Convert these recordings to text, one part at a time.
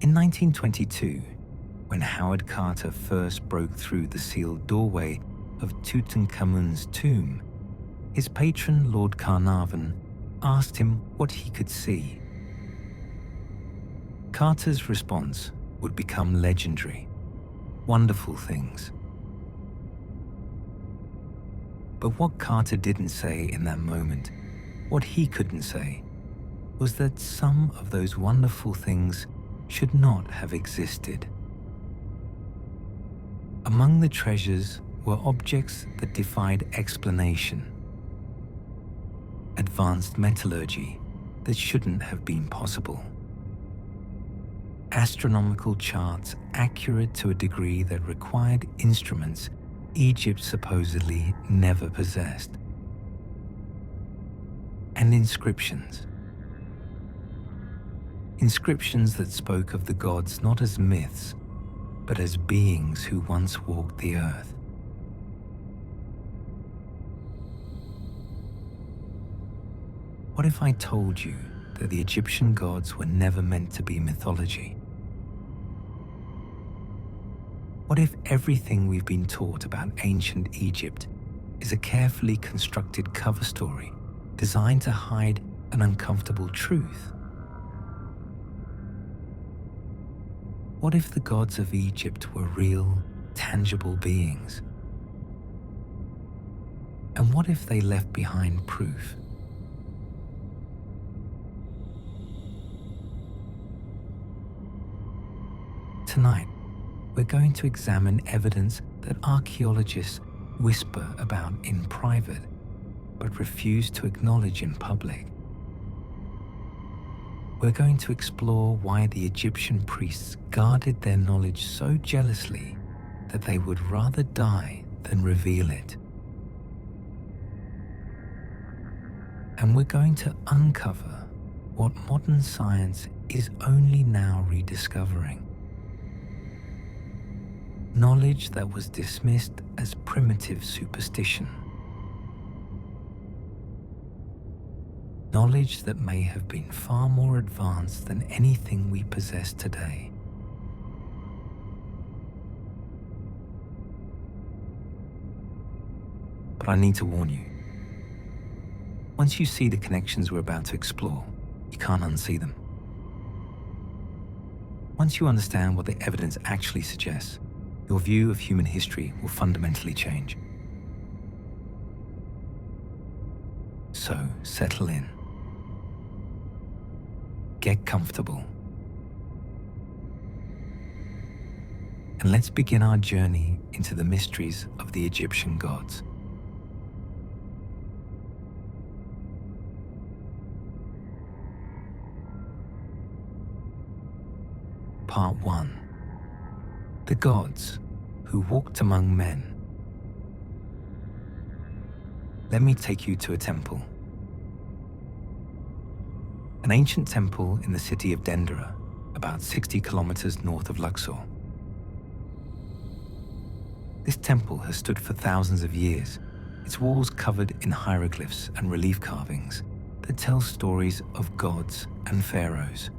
In 1922, when Howard Carter first broke through the sealed doorway of Tutankhamun's tomb, his patron Lord Carnarvon asked him what he could see. Carter's response would become legendary: wonderful things. But what Carter didn't say in that moment, what he couldn't say, was that some of those wonderful things should not have existed. Among the treasures were objects that defied explanation, advanced metallurgy that shouldn't have been possible, astronomical charts accurate to a degree that required instruments Egypt supposedly never possessed, and inscriptions. Inscriptions that spoke of the gods not as myths, but as beings who once walked the earth. What if I told you that the Egyptian gods were never meant to be mythology? What if everything we've been taught about ancient Egypt is a carefully constructed cover story designed to hide an uncomfortable truth? What if the gods of Egypt were real, tangible beings? And what if they left behind proof? Tonight, we're going to examine evidence that archaeologists whisper about in private, but refuse to acknowledge in public. We're going to explore why the Egyptian priests guarded their knowledge so jealously that they would rather die than reveal it. And we're going to uncover what modern science is only now rediscovering. Knowledge that was dismissed as primitive superstition. Knowledge that may have been far more advanced than anything we possess today. But I need to warn you. Once you see the connections we're about to explore, you can't unsee them. Once you understand what the evidence actually suggests, your view of human history will fundamentally change. So settle in. Get comfortable. And let's begin our journey into the mysteries of the Egyptian gods. Part 1. The gods who walked among men. Let me take you to a temple. An ancient temple in the city of Dendera, about 60 kilometers north of Luxor. This temple has stood for thousands of years, its walls covered in hieroglyphs and relief carvings that tell stories of gods and pharaohs.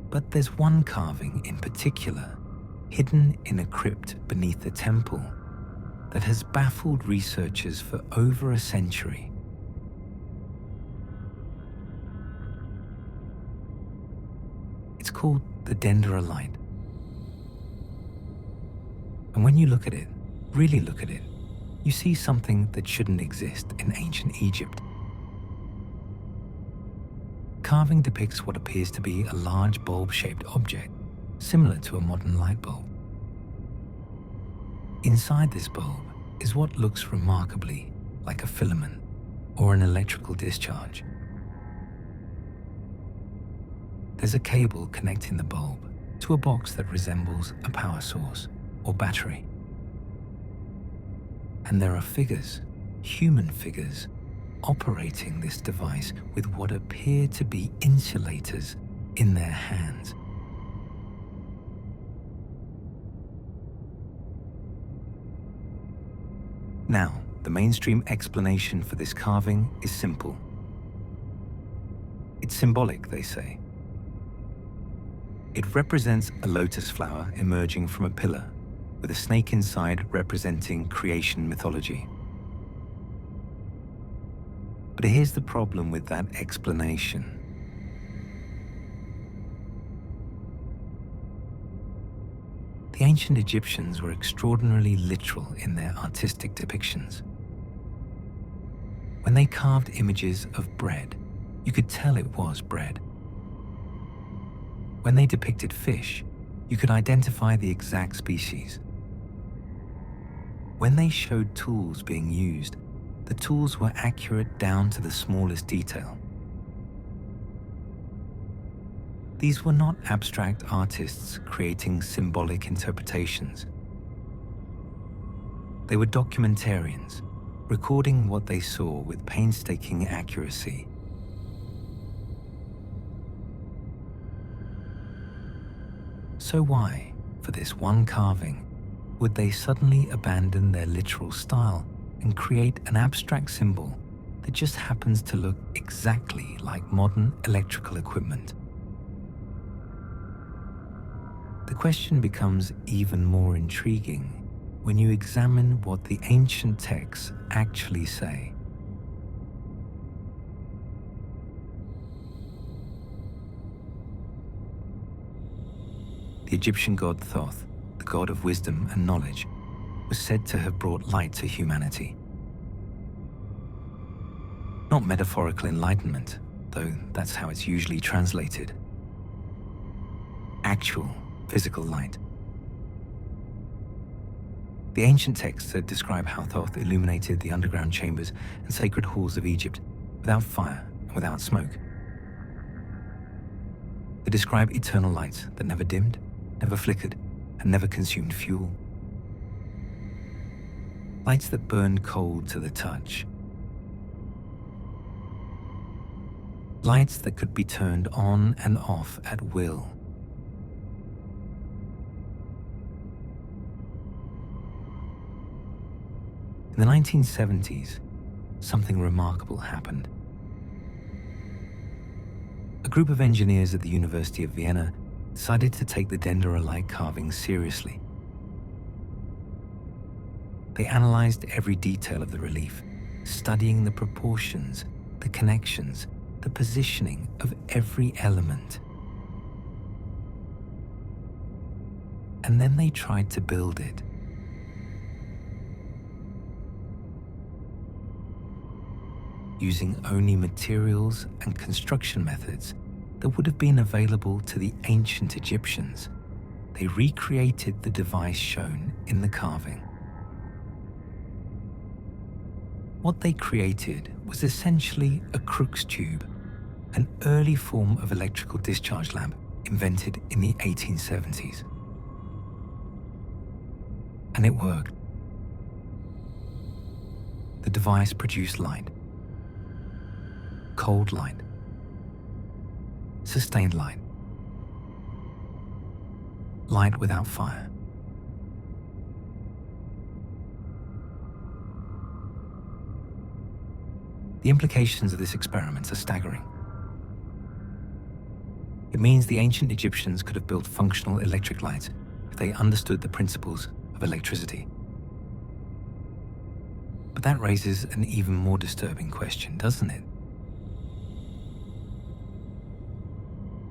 But there's one carving in particular, hidden in a crypt beneath the temple, that has baffled researchers for over a century. It's called the Dendera Light. And when you look at it, really look at it, you see something that shouldn't exist in ancient Egypt. Carving depicts what appears to be a large bulb-shaped object, similar to a modern light bulb. Inside this bulb is what looks remarkably like a filament or an electrical discharge. There's a cable connecting the bulb to a box that resembles a power source or battery. And there are figures, human figures, operating this device with what appear to be insulators in their hands. Now, the mainstream explanation for this carving is simple. It's symbolic, they say. It represents a lotus flower emerging from a pillar, with a snake inside representing creation mythology. But here's the problem with that explanation. The ancient Egyptians were extraordinarily literal in their artistic depictions. When they carved images of bread, you could tell it was bread. When they depicted fish, you could identify the exact species. When they showed tools being used, the tools were accurate down to the smallest detail. These were not abstract artists creating symbolic interpretations. They were documentarians, recording what they saw with painstaking accuracy. So why, for this one carving, would they suddenly abandon their literal style and create an abstract symbol that just happens to look exactly like modern electrical equipment? The question becomes even more intriguing when you examine what the ancient texts actually say. The Egyptian god Thoth, the god of wisdom and knowledge, was said to have brought light to humanity. Not metaphorical enlightenment, though that's how it's usually translated. Actual physical light. The ancient texts that describe how Thoth illuminated the underground chambers and sacred halls of Egypt without fire and without smoke. They describe eternal lights that never dimmed, never flickered, and never consumed fuel. Lights that burned cold to the touch. Lights that could be turned on and off at will. In the 1970s, something remarkable happened. A group of engineers at the University of Vienna decided to take the Dendera Light carvings seriously. They analyzed every detail of the relief, studying the proportions, the connections, the positioning of every element. And then they tried to build it. Using only materials and construction methods that would have been available to the ancient Egyptians, they recreated the device shown in the carving. What they created was essentially a Crookes tube, an early form of electrical discharge lamp invented in the 1870s. And it worked. The device produced light. Cold light, sustained light, light without fire. The implications of this experiment are staggering. It means the ancient Egyptians could have built functional electric lights if they understood the principles of electricity. But that raises an even more disturbing question, doesn't it?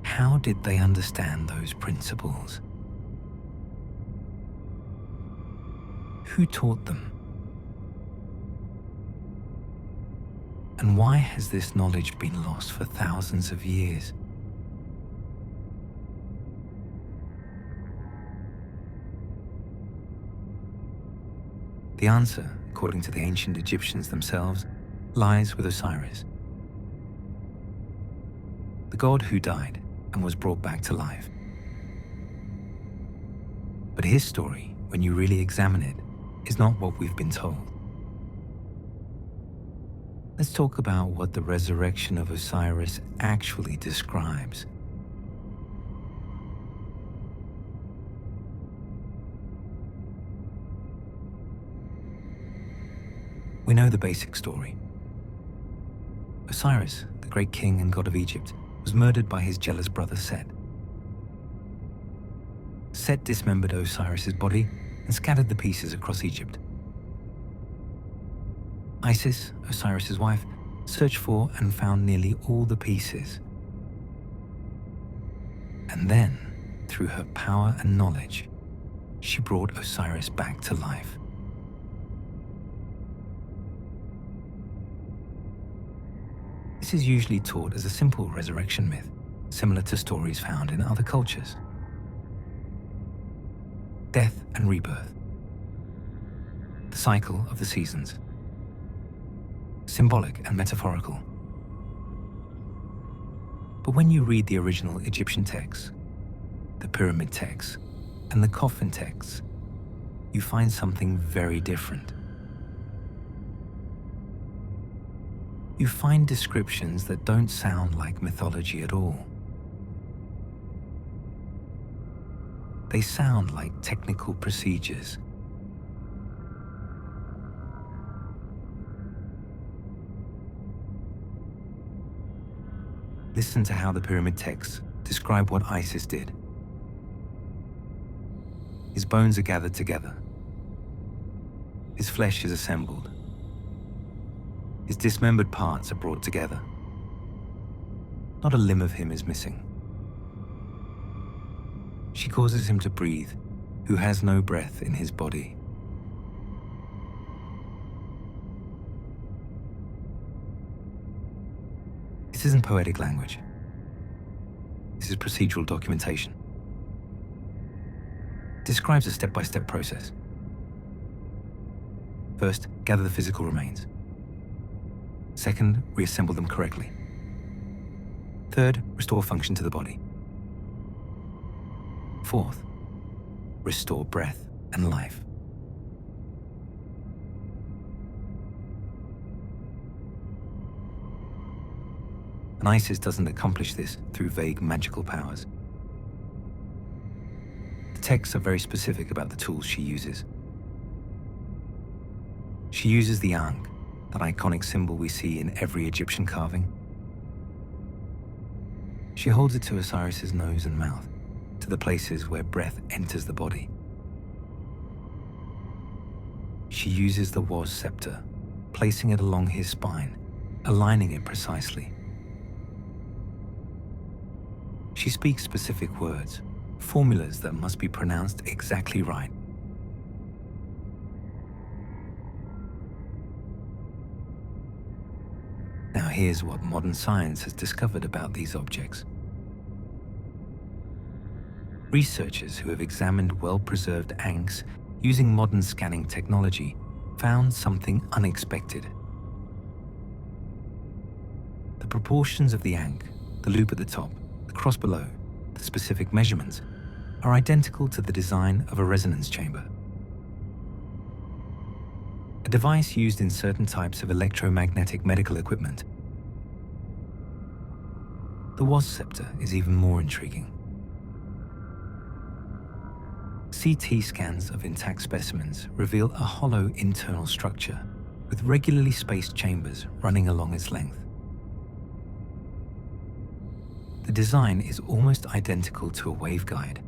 How did they understand those principles? Who taught them? And why has this knowledge been lost for thousands of years? The answer, according to the ancient Egyptians themselves, lies with Osiris, the god who died and was brought back to life. But his story, when you really examine it, is not what we've been told. Let's talk about what the resurrection of Osiris actually describes. We know the basic story. Osiris, the the great king and god of Egypt, was murdered by his jealous brother Set. Set dismembered Osiris's body and scattered the pieces across Egypt. Isis, Osiris's wife, searched for and found nearly all the pieces. And then, through her power and knowledge, she brought Osiris back to life. This is usually taught as a simple resurrection myth, similar to stories found in other cultures. Death and rebirth. The cycle of the seasons. Symbolic and metaphorical. But when you read the original Egyptian texts, the pyramid texts, and the coffin texts, you find something very different. You find descriptions that don't sound like mythology at all. They sound like technical procedures. Listen to how the pyramid texts describe what Isis did. His bones are gathered together. His flesh is assembled. His dismembered parts are brought together. Not a limb of him is missing. She causes him to breathe, who has no breath in his body. This isn't poetic language. This is procedural documentation. It describes a step-by-step process. First, gather the physical remains. Second, reassemble them correctly. Third, restore function to the body. Fourth, restore breath and life. And Isis doesn't accomplish this through vague magical powers. The texts are very specific about the tools she uses. She uses the Ankh, that iconic symbol we see in every Egyptian carving. She holds it to Osiris's nose and mouth, to the places where breath enters the body. She uses the Waz scepter, placing it along his spine, aligning it precisely. She speaks specific words, formulas that must be pronounced exactly right. Now here's what modern science has discovered about these objects. Researchers who have examined well-preserved Ankhs using modern scanning technology found something unexpected. The proportions of the Ankh, the loop at the top, the cross below, the specific measurements, are identical to the design of a resonance chamber. A device used in certain types of electromagnetic medical equipment. The Waz scepter is even more intriguing. CT scans of intact specimens reveal a hollow internal structure with regularly spaced chambers running along its length. The design is almost identical to a waveguide,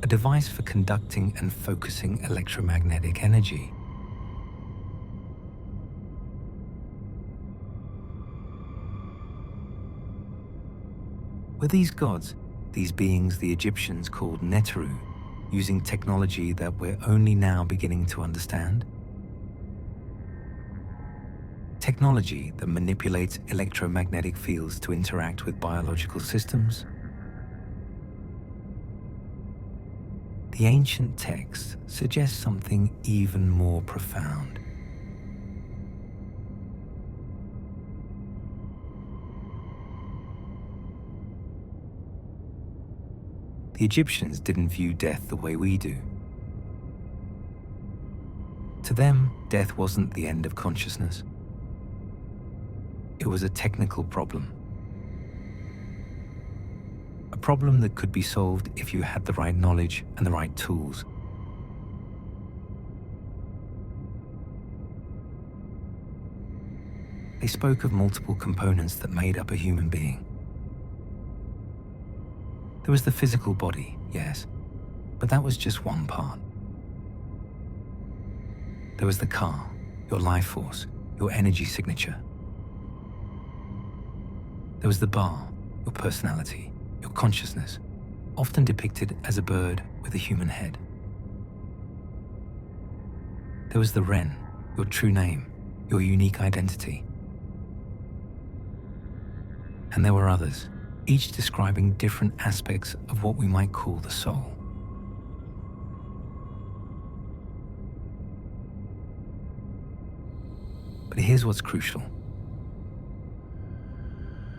a device for conducting and focusing electromagnetic energy. Were these gods, these beings the Egyptians called Neteru, using technology that we're only now beginning to understand? Technology that manipulates electromagnetic fields to interact with biological systems? The ancient text suggests something even more profound. The Egyptians didn't view death the way we do. To them, death wasn't the end of consciousness. It was a technical problem. A problem that could be solved if you had the right knowledge and the right tools. They spoke of multiple components that made up a human being. There was the physical body, yes, but that was just one part. There was the ka, your life force, your energy signature. There was the ba, your personality, your consciousness, often depicted as a bird with a human head. There was the ren, your true name, your unique identity. And there were others, each describing different aspects of what we might call the soul. But here's what's crucial.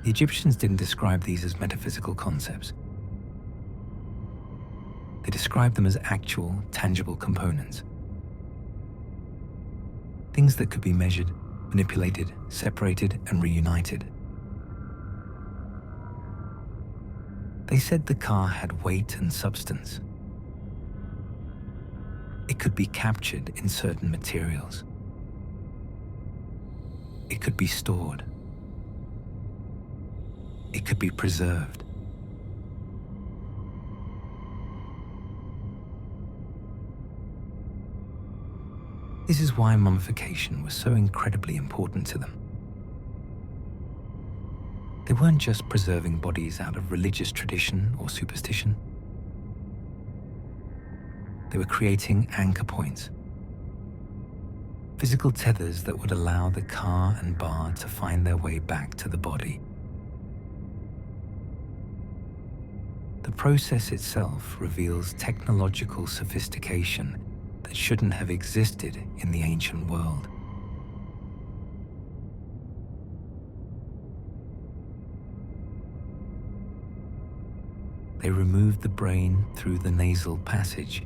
The Egyptians didn't describe these as metaphysical concepts. They described them as actual, tangible components. Things that could be measured, manipulated, separated, and reunited. They said the ka had weight and substance. It could be captured in certain materials. It could be stored. It could be preserved. This is why mummification was so incredibly important to them. They weren't just preserving bodies out of religious tradition or superstition. They were creating anchor points, physical tethers that would allow the ka and ba to find their way back to the body. The process itself reveals technological sophistication that shouldn't have existed in the ancient world. They removed the brain through the nasal passage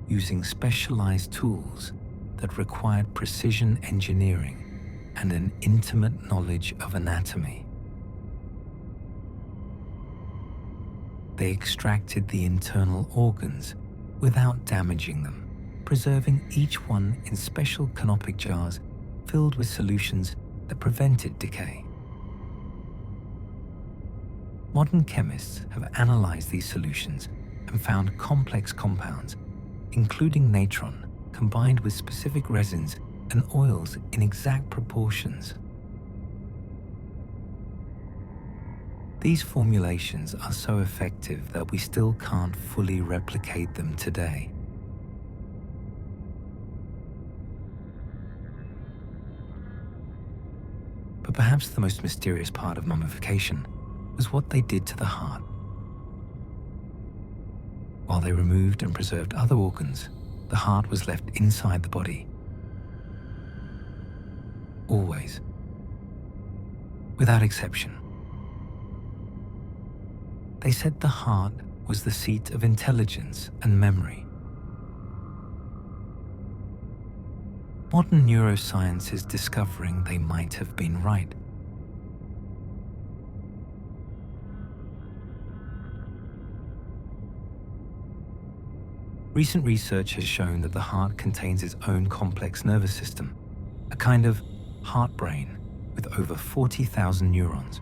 using specialized tools that required precision engineering and an intimate knowledge of anatomy. They extracted the internal organs without damaging them, preserving each one in special canopic jars filled with solutions that prevented decay. Modern chemists have analyzed these solutions and found complex compounds, including natron, combined with specific resins and oils in exact proportions. These formulations are so effective that we still can't fully replicate them today. But perhaps the most mysterious part of mummification was what they did to the heart. While they removed and preserved other organs, the heart was left inside the body. Always. Without exception. They said the heart was the seat of intelligence and memory. Modern neuroscience is discovering they might have been right. Recent research has shown that the heart contains its own complex nervous system, a kind of heart brain with over 40,000 neurons.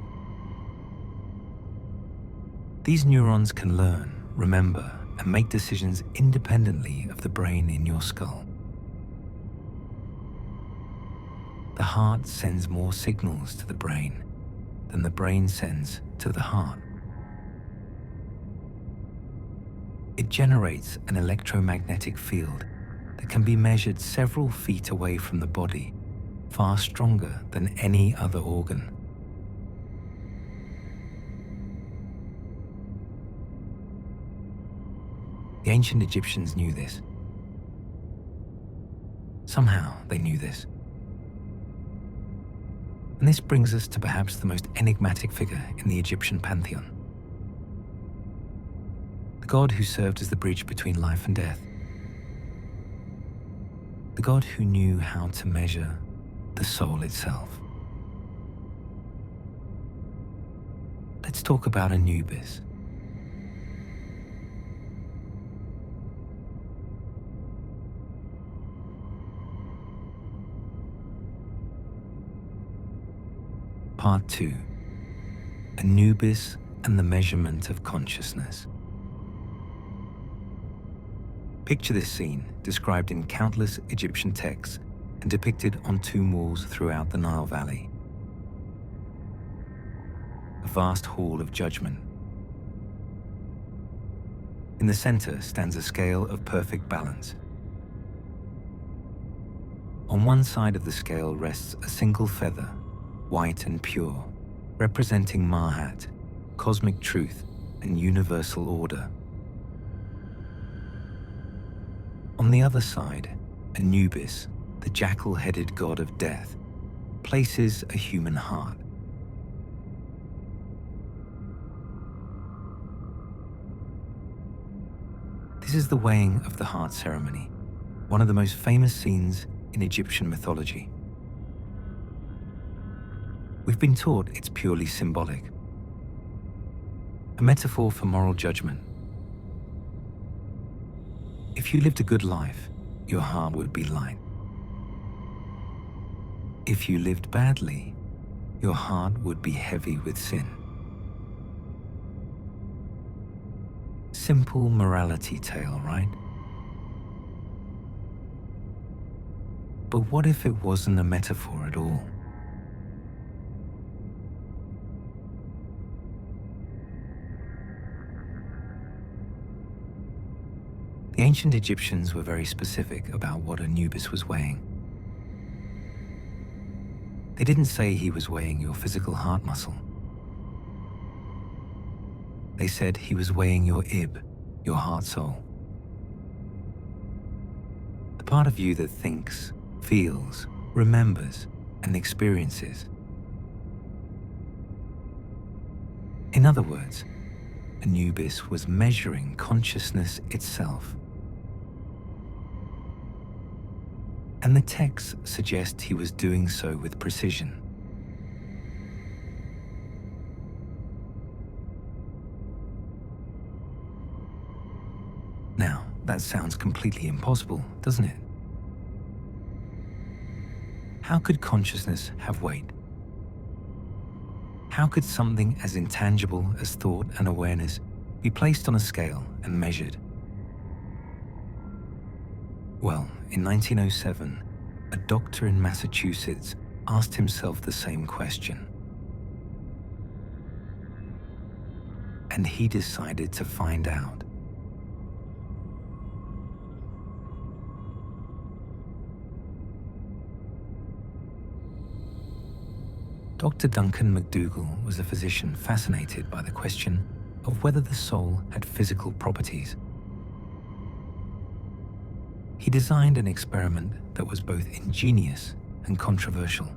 These neurons can learn, remember, and make decisions independently of the brain in your skull. The heart sends more signals to the brain than the brain sends to the heart. It generates an electromagnetic field that can be measured several feet away from the body, far stronger than any other organ. The ancient Egyptians knew this. Somehow they knew this. And this brings us to perhaps the most enigmatic figure in the Egyptian pantheon. The god who served as the bridge between life and death. The god who knew how to measure the soul itself. Let's talk about Anubis. Part 2. Anubis and the Measurement of Consciousness. Picture this scene, described in countless Egyptian texts and depicted on tomb walls throughout the Nile Valley. A vast hall of judgment. In the center stands a scale of perfect balance. On one side of the scale rests a single feather, white and pure, representing Mahat, cosmic truth and universal order. On the other side, Anubis, the jackal-headed god of death, places a human heart. This is the weighing of the heart ceremony, one of the most famous scenes in Egyptian mythology. We've been taught it's purely symbolic, a metaphor for moral judgment. If you lived a good life, your heart would be light. If you lived badly, your heart would be heavy with sin. Simple morality tale, right? But what if it wasn't a metaphor at all? The ancient Egyptians were very specific about what Anubis was weighing. They didn't say he was weighing your physical heart muscle. They said he was weighing your ib, your heart soul. The part of you that thinks, feels, remembers, and experiences. In other words, Anubis was measuring consciousness itself. And the texts suggest he was doing so with precision. Now, that sounds completely impossible, doesn't it? How could consciousness have weight? How could something as intangible as thought and awareness be placed on a scale and measured? Well, in 1907, a doctor in Massachusetts asked himself the same question. And he decided to find out. Dr. Duncan McDougall was a physician fascinated by the question of whether the soul had physical properties. He designed an experiment that was both ingenious and controversial.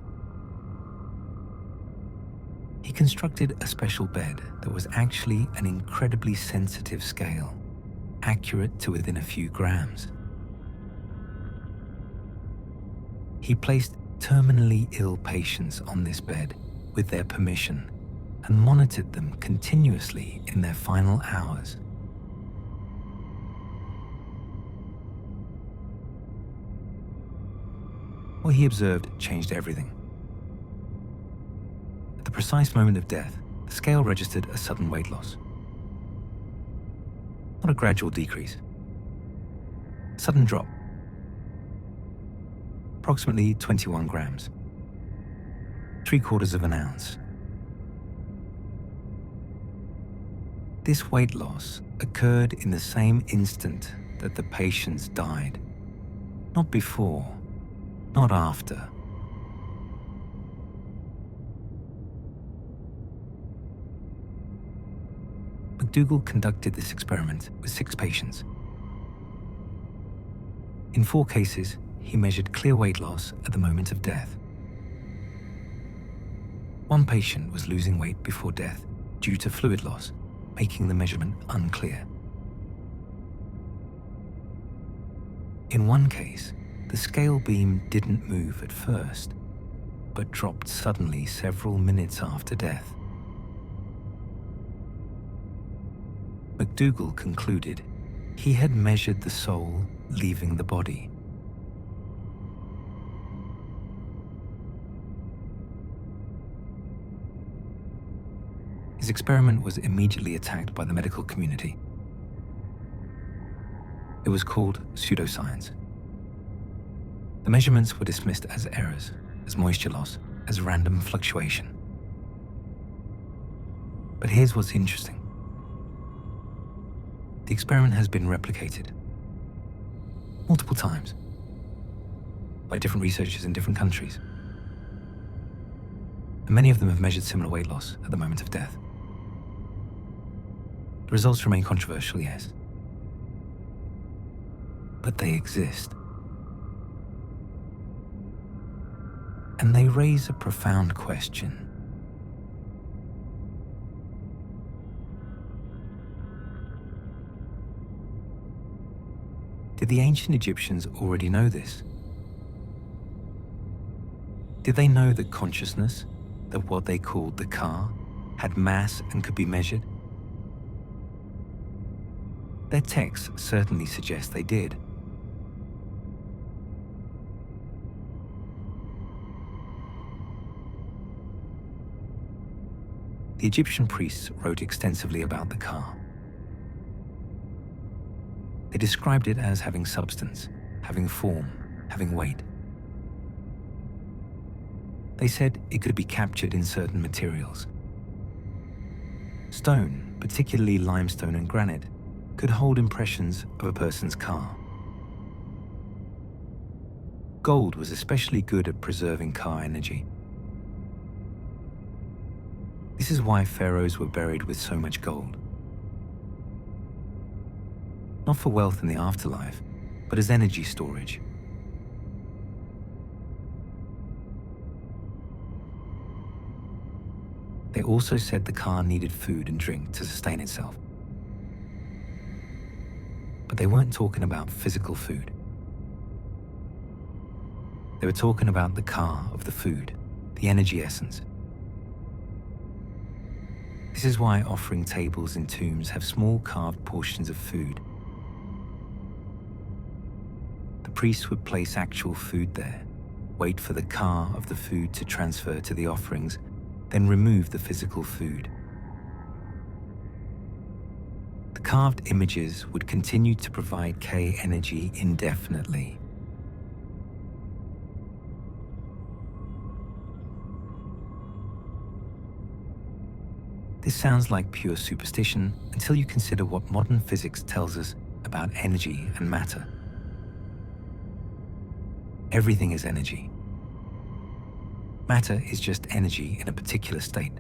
He constructed a special bed that was actually an incredibly sensitive scale, accurate to within a few grams. He placed terminally ill patients on this bed with their permission and monitored them continuously in their final hours. What he observed changed everything. At the precise moment of death, the scale registered a sudden weight loss. Not a gradual decrease. A sudden drop. Approximately 21 grams. 3/4 of an ounce. This weight loss occurred in the same instant that the patients died. Not before. Not after. McDougall conducted this experiment with 6 patients. In 4 cases, he measured clear weight loss at the moment of death. 1 patient was losing weight before death due to fluid loss, making the measurement unclear. In 1 case, the scale beam didn't move at first, but dropped suddenly several minutes after death. McDougall concluded he had measured the soul leaving the body. His experiment was immediately attacked by the medical community. It was called pseudoscience. The measurements were dismissed as errors, as moisture loss, as random fluctuation. But here's what's interesting. The experiment has been replicated multiple times by different researchers in different countries. And many of them have measured similar weight loss at the moment of death. The results remain controversial, yes, but they exist. And they raise a profound question. Did the ancient Egyptians already know this? Did they know that consciousness, that what they called the Ka, had mass and could be measured? Their texts certainly suggest they did. The Egyptian priests wrote extensively about the Ka. They described it as having substance, having form, having weight. They said it could be captured in certain materials. Stone, particularly limestone and granite, could hold impressions of a person's Ka. Gold was especially good at preserving Ka energy. This is why pharaohs were buried with so much gold. Not for wealth in the afterlife, but as energy storage. They also said the Ka needed food and drink to sustain itself. But they weren't talking about physical food. They were talking about the Ka of the food, the energy essence. This is why offering tables in tombs have small carved portions of food. The priests would place actual food there, wait for the Ka of the food to transfer to the offerings, then remove the physical food. The carved images would continue to provide K energy indefinitely. This sounds like pure superstition until you consider what modern physics tells us about energy and matter. Everything is energy. Matter is just energy in a particular state.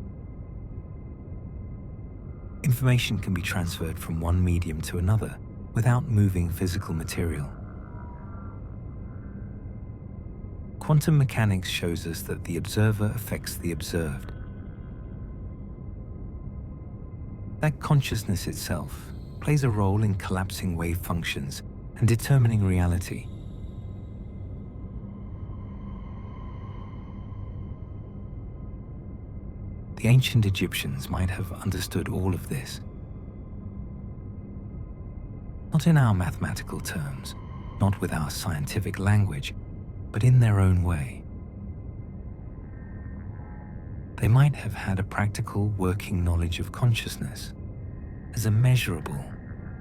Information can be transferred from one medium to another without moving physical material. Quantum mechanics shows us that the observer affects the observed. That consciousness itself plays a role in collapsing wave functions and determining reality. The ancient Egyptians might have understood all of this. Not in our mathematical terms, not with our scientific language, but in their own way. They might have had a practical working knowledge of consciousness as a measurable,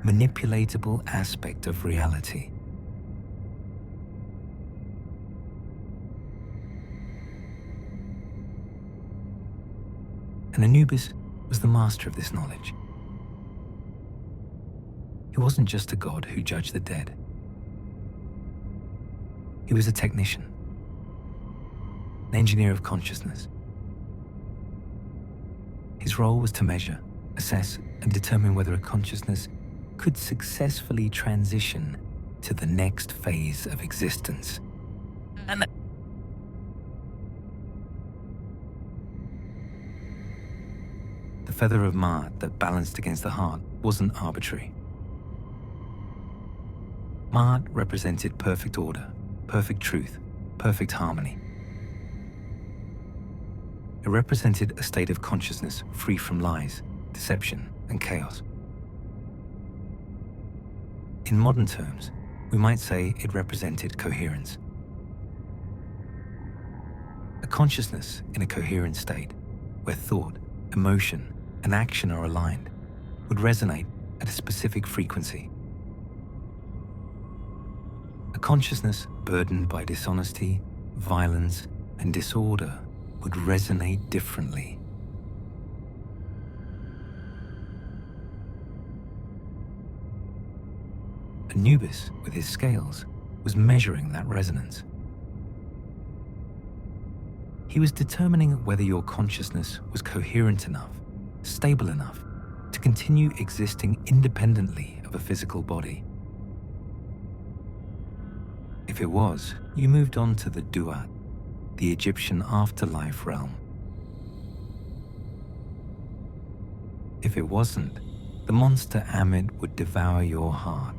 manipulatable aspect of reality. And Anubis was the master of this knowledge. He wasn't just a god who judged the dead. He was a technician, an engineer of consciousness. His role was to measure, assess, and determine whether a consciousness could successfully transition to the next phase of existence. And the feather of Ma'at that balanced against the heart wasn't arbitrary. Ma'at represented perfect order, perfect truth, perfect harmony. It represented a state of consciousness free from lies, deception, and chaos. In modern terms, we might say it represented coherence. A consciousness in a coherent state, where thought, emotion, and action are aligned, would resonate at a specific frequency. A consciousness burdened by dishonesty, violence, and disorder would resonate differently. Anubis, with his scales, was measuring that resonance. He was determining whether your consciousness was coherent enough, stable enough, to continue existing independently of a physical body. If it was, you moved on to the Duat, the Egyptian afterlife realm. If it wasn't, the monster Amit would devour your heart,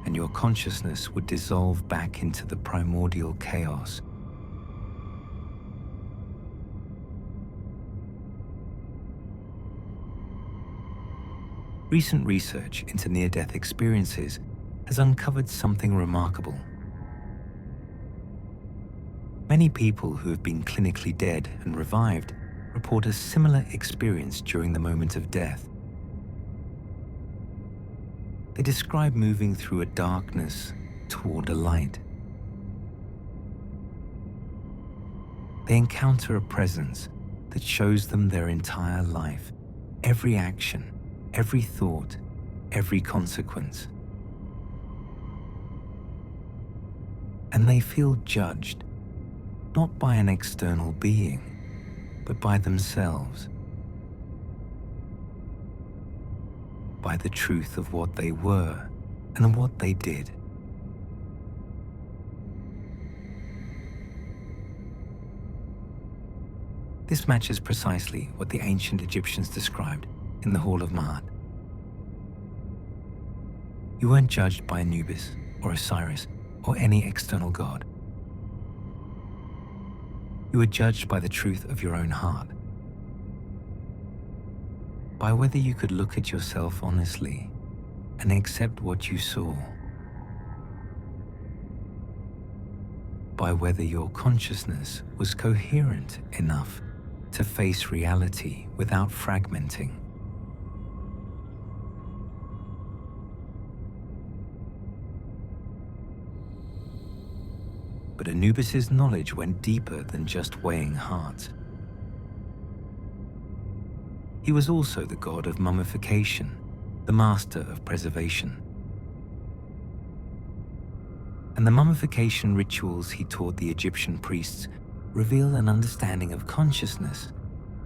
and your consciousness would dissolve back into the primordial chaos. Recent research into near-death experiences has uncovered something remarkable. Many people who have been clinically dead and revived report a similar experience during the moment of death. They describe moving through a darkness toward a light. They encounter a presence that shows them their entire life, every action, every thought, every consequence. And they feel judged, not by an external being, but by themselves, by the truth of what they were and what they did. This matches precisely what the ancient Egyptians described in the Hall of Ma'at. You weren't judged by Anubis or Osiris or any external god. You were judged by the truth of your own heart, by whether you could look at yourself honestly and accept what you saw, by whether your consciousness was coherent enough to face reality without fragmenting. But Anubis's knowledge went deeper than just weighing hearts. He was also the god of mummification, the master of preservation. And the mummification rituals he taught the Egyptian priests reveal an understanding of consciousness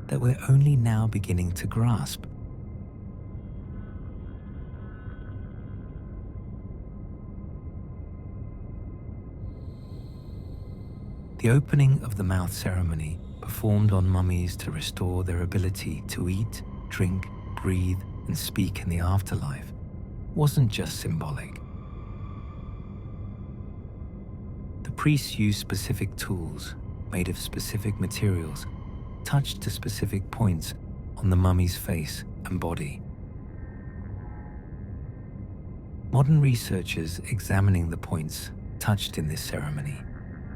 that we're only now beginning to grasp. The opening of the mouth ceremony performed on mummies to restore their ability to eat, drink, breathe, and speak in the afterlife wasn't just symbolic. The priests used specific tools made of specific materials, touched to specific points on the mummy's face and body. Modern researchers examining the points touched in this ceremony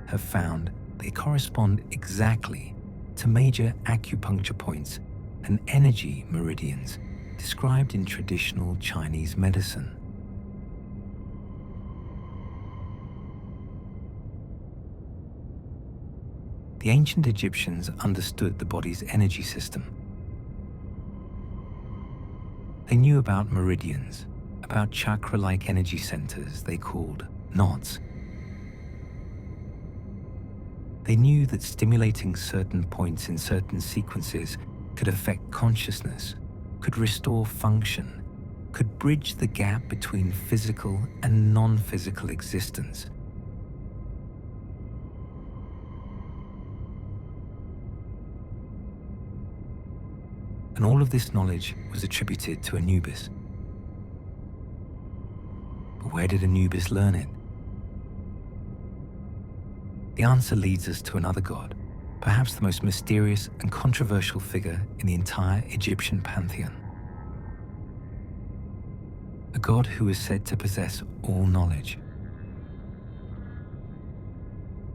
have found they correspond exactly to major acupuncture points and energy meridians described in traditional Chinese medicine. The ancient Egyptians understood the body's energy system. They knew about meridians, about chakra-like energy centers they called knots. They knew that stimulating certain points in certain sequences could affect consciousness, could restore function, could bridge the gap between physical and non-physical existence. And all of this knowledge was attributed to Anubis. But where did Anubis learn it? The answer leads us to another god, perhaps the most mysterious and controversial figure in the entire Egyptian pantheon. A god who is said to possess all knowledge,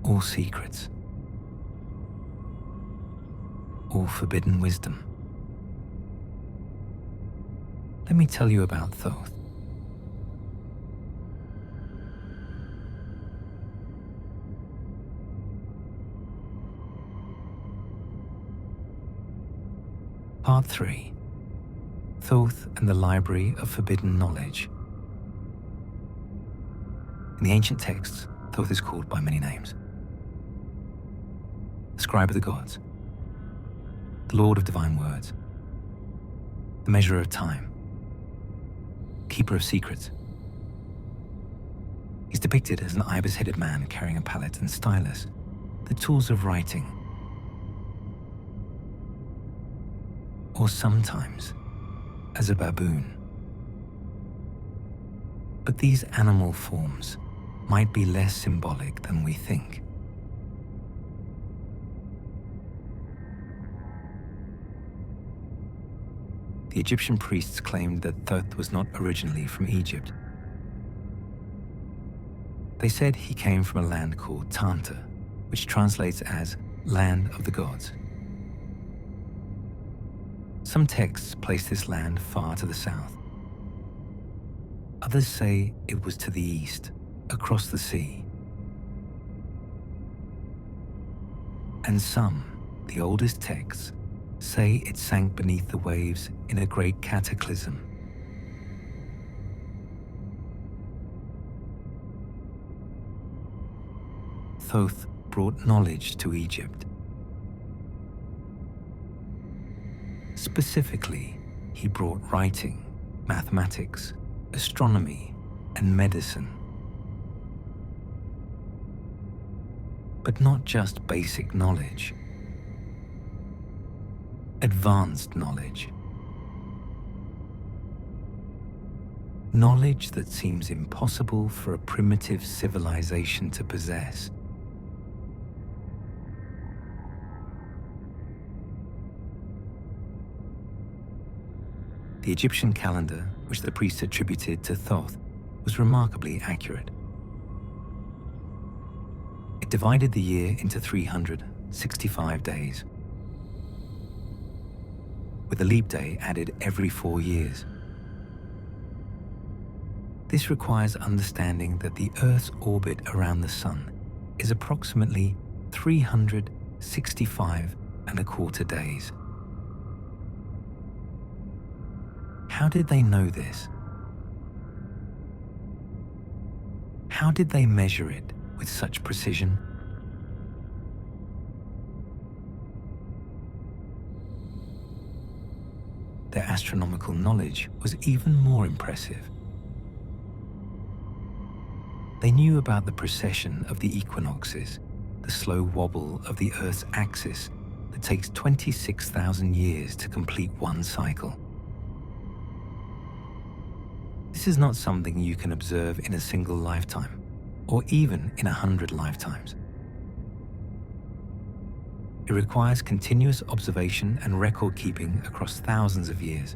all secrets, all forbidden wisdom. let me tell you about Thoth. Part 3. Thoth and the Library of Forbidden Knowledge. In the ancient texts, Thoth is called by many names. The Scribe of the Gods, the Lord of Divine Words, the Measurer of Time, Keeper of Secrets. He's depicted as an ibis-headed man carrying a palette and stylus, the tools of writing. Or sometimes as a baboon. But these animal forms might be less symbolic than we think. The Egyptian priests claimed that Thoth was not originally from Egypt. They said he came from a land called Tanta, which translates as Land of the Gods. Some texts place this land far to the south. Others say it was to the east, across the sea. And some, the oldest texts, say it sank beneath the waves in a great cataclysm. Thoth brought knowledge to Egypt. Specifically, he brought writing, mathematics, astronomy, and medicine. But not just basic knowledge. Advanced knowledge. Knowledge that seems impossible for a primitive civilization to possess. The Egyptian calendar, which the priests attributed to Thoth, was remarkably accurate. It divided the year into 365 days, with a leap day added every 4 years. This requires understanding that the Earth's orbit around the Sun is approximately 365.25 days. How did they know this? How did they measure it with such precision? Their astronomical knowledge was even more impressive. They knew about the precession of the equinoxes, the slow wobble of the Earth's axis that takes 26,000 years to complete one cycle. This is not something you can observe in a single lifetime, or even in 100 lifetimes. It requires continuous observation and record keeping across thousands of years.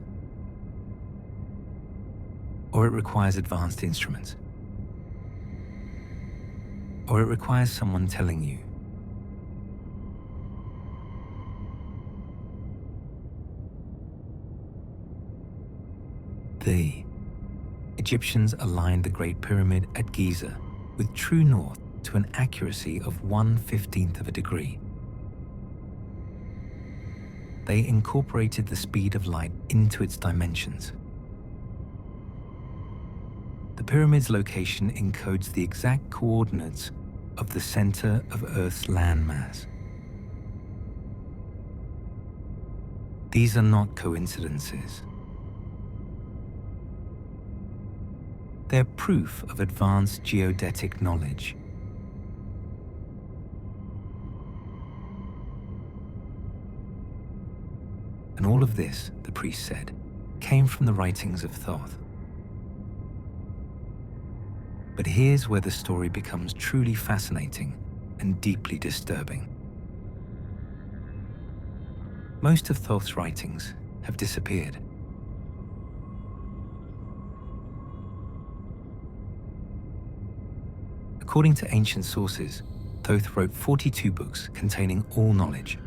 Or it requires advanced instruments. Or it requires someone telling you. The Egyptians aligned the Great Pyramid at Giza with true north to an accuracy of 1/15 of a degree. They incorporated the speed of light into its dimensions. The pyramid's location encodes the exact coordinates of the center of Earth's landmass. These are not coincidences. They're proof of advanced geodetic knowledge. And all of this, the priest said, came from the writings of Thoth. But here's where the story becomes truly fascinating and deeply disturbing. Most of Thoth's writings have disappeared. According to ancient sources, Thoth wrote 42 books containing all knowledge.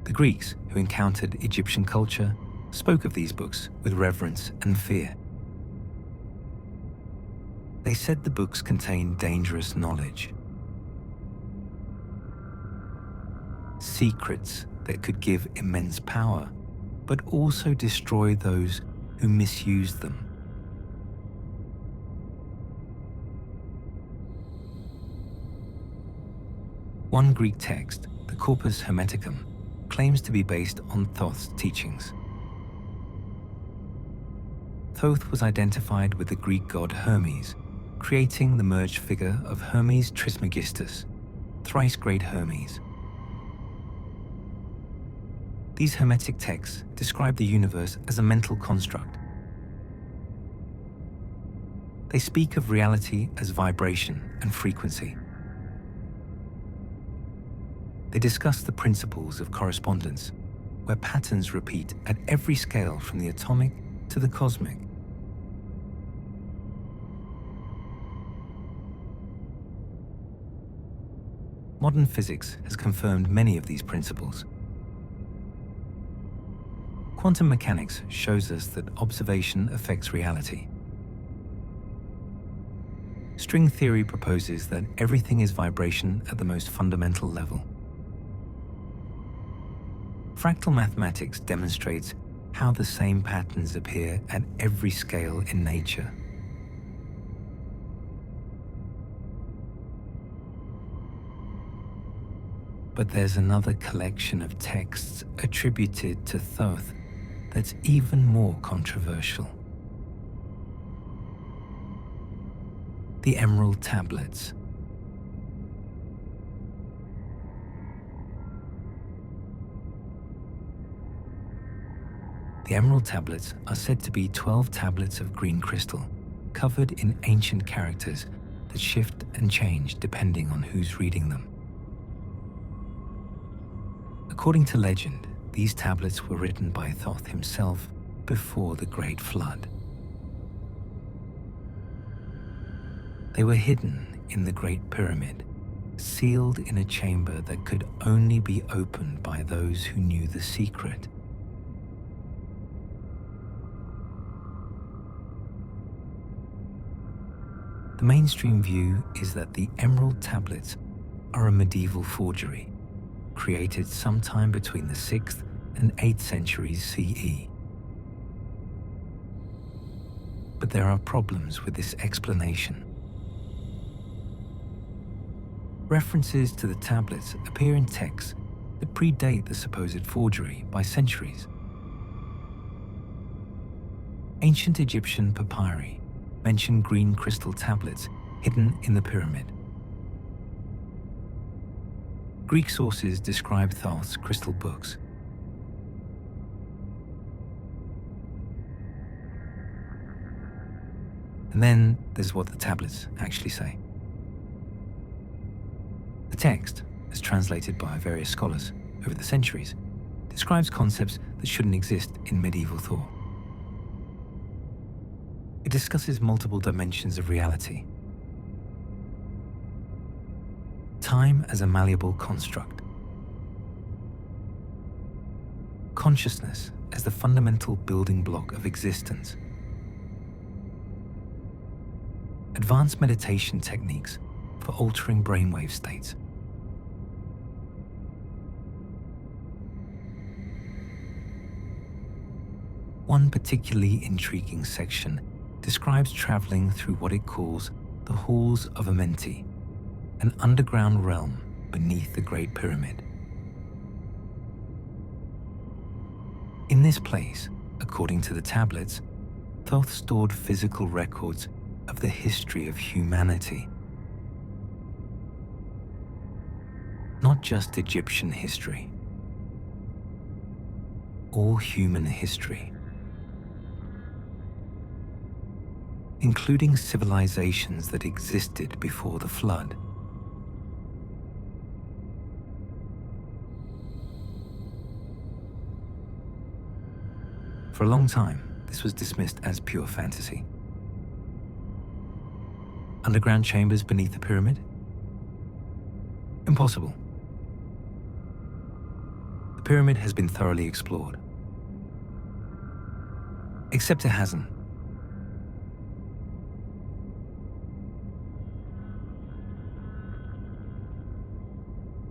The Greeks, who encountered Egyptian culture, spoke of these books with reverence and fear. They said the books contained dangerous knowledge, secrets that could give immense power, but also destroy those who misused them. One Greek text, the Corpus Hermeticum, claims to be based on Thoth's teachings. Thoth was identified with the Greek god Hermes, creating the merged figure of Hermes Trismegistus, thrice great Hermes. These Hermetic texts describe the universe as a mental construct. They speak of reality as vibration and frequency. They discuss the principles of correspondence, where patterns repeat at every scale from the atomic to the cosmic. Modern physics has confirmed many of these principles. Quantum mechanics shows us that observation affects reality. String theory proposes that everything is vibration at the most fundamental level. Fractal mathematics demonstrates how the same patterns appear at every scale in nature. But there's another collection of texts attributed to Thoth that's even more controversial. The Emerald Tablets. The Emerald Tablets are said to be 12 tablets of green crystal, covered in ancient characters that shift and change depending on who's reading them. According to legend, these tablets were written by Thoth himself before the Great Flood. They were hidden in the Great Pyramid, sealed in a chamber that could only be opened by those who knew the secret. The mainstream view is that the Emerald Tablets are a medieval forgery, created sometime between the 6th and 8th centuries CE. But there are problems with this explanation. References to the tablets appear in texts that predate the supposed forgery by centuries. Ancient Egyptian papyri mention green crystal tablets hidden in the pyramid. Greek sources describe Thoth's crystal books. And then there's what the tablets actually say. The text, as translated by various scholars over the centuries, describes concepts that shouldn't exist in medieval thought. It discusses multiple dimensions of reality. Time as a malleable construct. Consciousness as the fundamental building block of existence. Advanced meditation techniques for altering brainwave states. One particularly intriguing section describes traveling through what it calls the Halls of Amenti, an underground realm beneath the Great Pyramid. In this place, according to the tablets, Thoth stored physical records of the history of humanity. Not just Egyptian history, all human history, including civilizations that existed before the flood. For a long time, this was dismissed as pure fantasy. Underground chambers beneath the pyramid? Impossible. The pyramid has been thoroughly explored. Except it hasn't.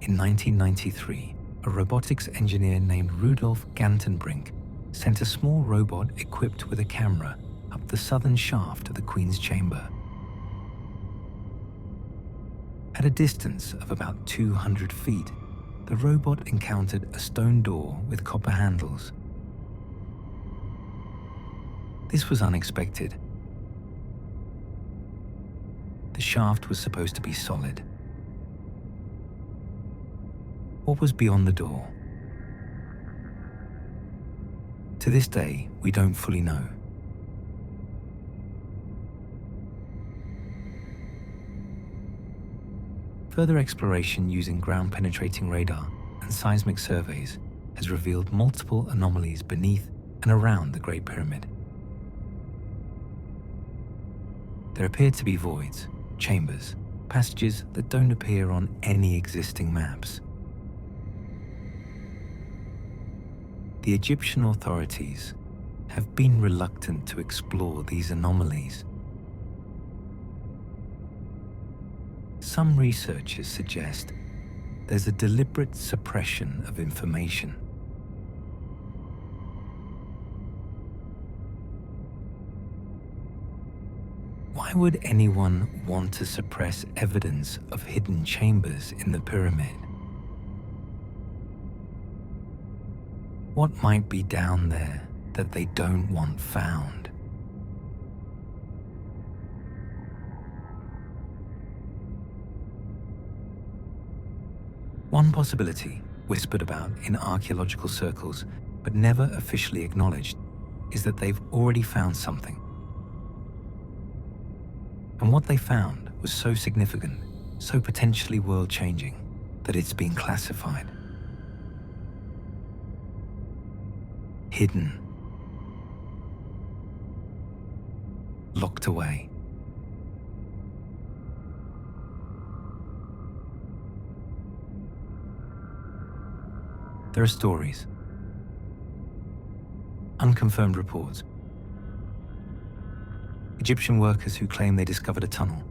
In 1993, a robotics engineer named Rudolf Gantenbrink sent a small robot equipped with a camera up the southern shaft of the Queen's chamber. At a distance of about 200 feet, the robot encountered a stone door with copper handles. This was unexpected. The shaft was supposed to be solid. What was beyond the door? To this day, we don't fully know. Further exploration using ground-penetrating radar and seismic surveys has revealed multiple anomalies beneath and around the Great Pyramid. There appear to be voids, chambers, passages that don't appear on any existing maps. The Egyptian authorities have been reluctant to explore these anomalies. Some researchers suggest there's a deliberate suppression of information. Why would anyone want to suppress evidence of hidden chambers in the pyramid? What might be down there that they don't want found? One possibility, whispered about in archaeological circles but never officially acknowledged, is that they've already found something. And what they found was so significant, so potentially world-changing, that it's been classified. Hidden. Locked away. There are stories, unconfirmed reports, Egyptian workers who claim they discovered a tunnel,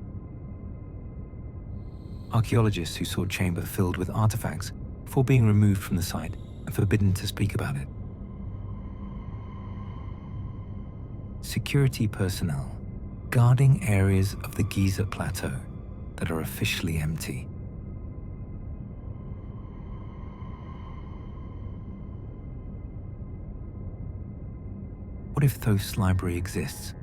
archaeologists who saw a chamber filled with artifacts before being removed from the site and forbidden to speak about it. Security personnel guarding areas of the Giza Plateau that are officially empty. What if Thoth's library exists?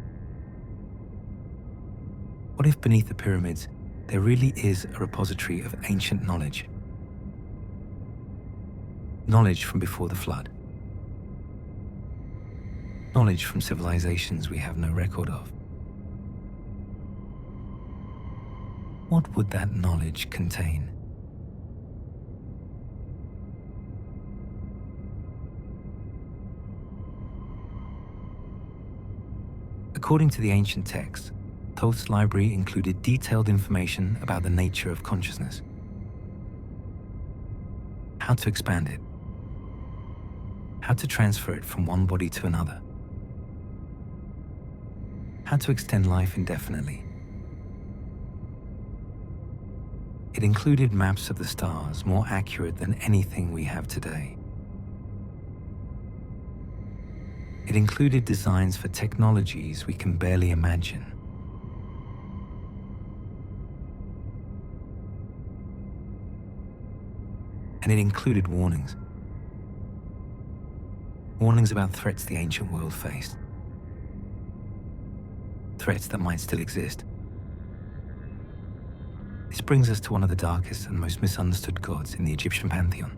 What if beneath the pyramids there really is a repository of ancient knowledge? Knowledge from before the flood. Knowledge from civilizations we have no record of. What would that knowledge contain? According to the ancient texts, Thoth's library included detailed information about the nature of consciousness, how to expand it, how to transfer it from one body to another, how to extend life indefinitely. It included maps of the stars more accurate than anything we have today. It included designs for technologies we can barely imagine. And it included warnings. Warnings about threats the ancient world faced. Threats that might still exist. This brings us to one of the darkest and most misunderstood gods in the Egyptian pantheon.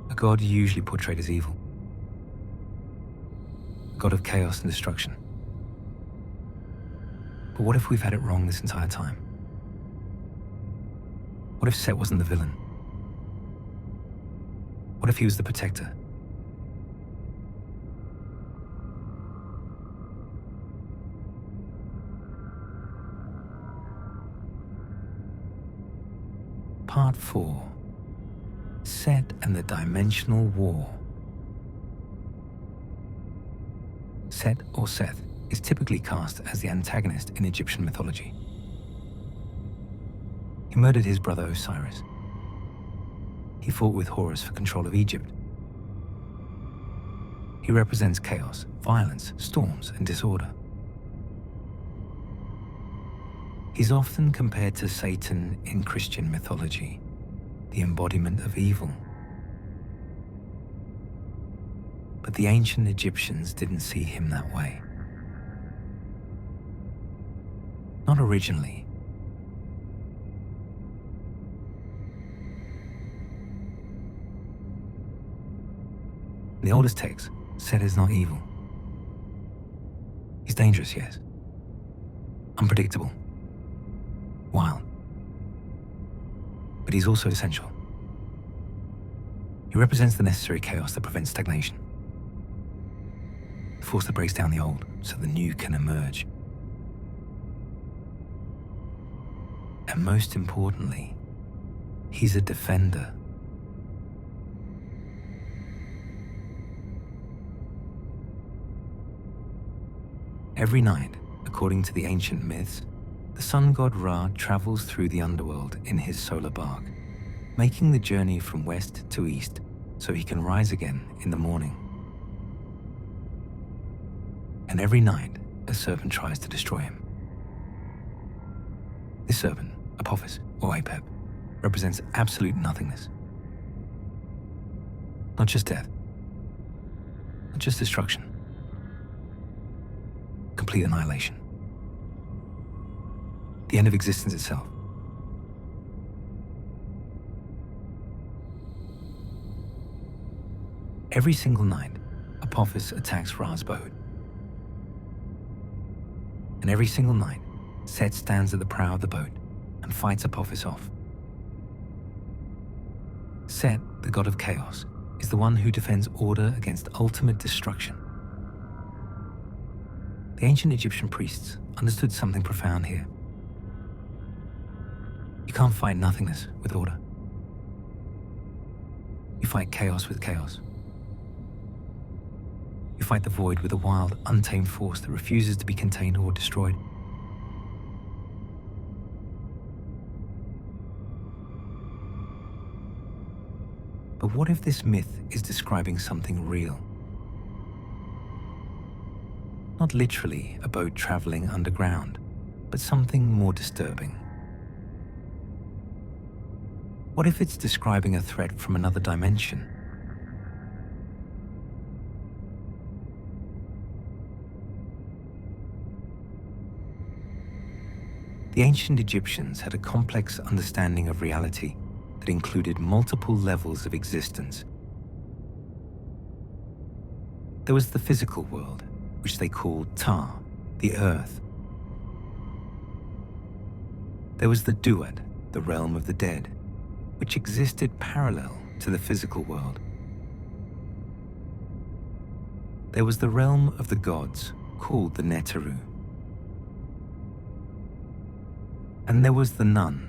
A god usually portrayed as evil. A god of chaos and destruction. But what if we've had it wrong this entire time? What if Set wasn't the villain? What if he was the protector? Part 4. Set and the Dimensional War. Set or Seth is typically cast as the antagonist in Egyptian mythology. He murdered his brother Osiris. He fought with Horus for control of Egypt. He represents chaos, violence, storms, and disorder. He's often compared to Satan in Christian mythology, the embodiment of evil. But the ancient Egyptians didn't see him that way. Not originally. In the oldest texts, Set is not evil. He's dangerous, yes. Unpredictable. Wild. But he's also essential. He represents the necessary chaos that prevents stagnation. The force that breaks down the old so the new can emerge. And most importantly, he's a defender. Every night, according to the ancient myths, the sun god Ra travels through the underworld in his solar bark, making the journey from west to east so he can rise again in the morning. And every night, a serpent tries to destroy him. This serpent, Apophis or Apep, represents absolute nothingness. Not just death, not just destruction, complete annihilation. The end of existence itself. Every single night, Apophis attacks Ra's boat. And every single night, Set stands at the prow of the boat and fights Apophis off. Set, the god of chaos, is the one who defends order against ultimate destruction. The ancient Egyptian priests understood something profound here. You can't fight nothingness with order. You fight chaos with chaos. You fight the void with a wild, untamed force that refuses to be contained or destroyed. But what if this myth is describing something real? Not literally a boat traveling underground, but something more disturbing. What if it's describing a threat from another dimension? The ancient Egyptians had a complex understanding of reality that included multiple levels of existence. There was the physical world, which they called Ta, the earth. There was the Duat, the realm of the dead, which existed parallel to the physical world. There was the realm of the gods, called the Neteru. And there was the Nun,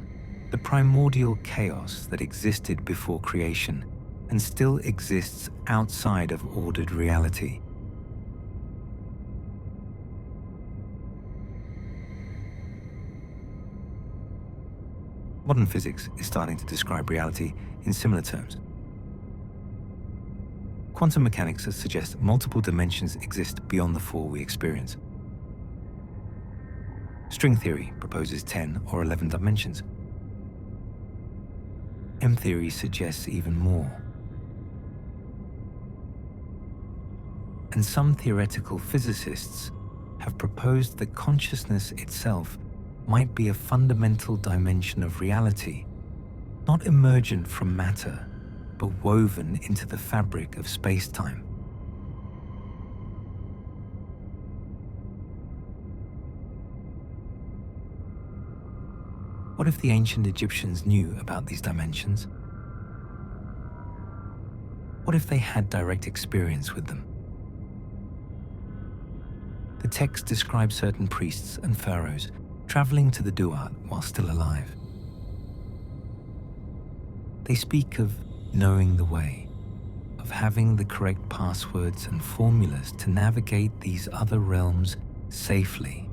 the primordial chaos that existed before creation and still exists outside of ordered reality. Modern physics is starting to describe reality in similar terms. Quantum mechanics suggests multiple dimensions exist beyond the four we experience. String theory proposes 10 or 11 dimensions. M-theory suggests even more. And some theoretical physicists have proposed that consciousness itself might be a fundamental dimension of reality, not emergent from matter, but woven into the fabric of space-time. What if the ancient Egyptians knew about these dimensions? What if they had direct experience with them? The text describes certain priests and pharaohs traveling to the Duat while still alive. They speak of knowing the way, of having the correct passwords and formulas to navigate these other realms safely.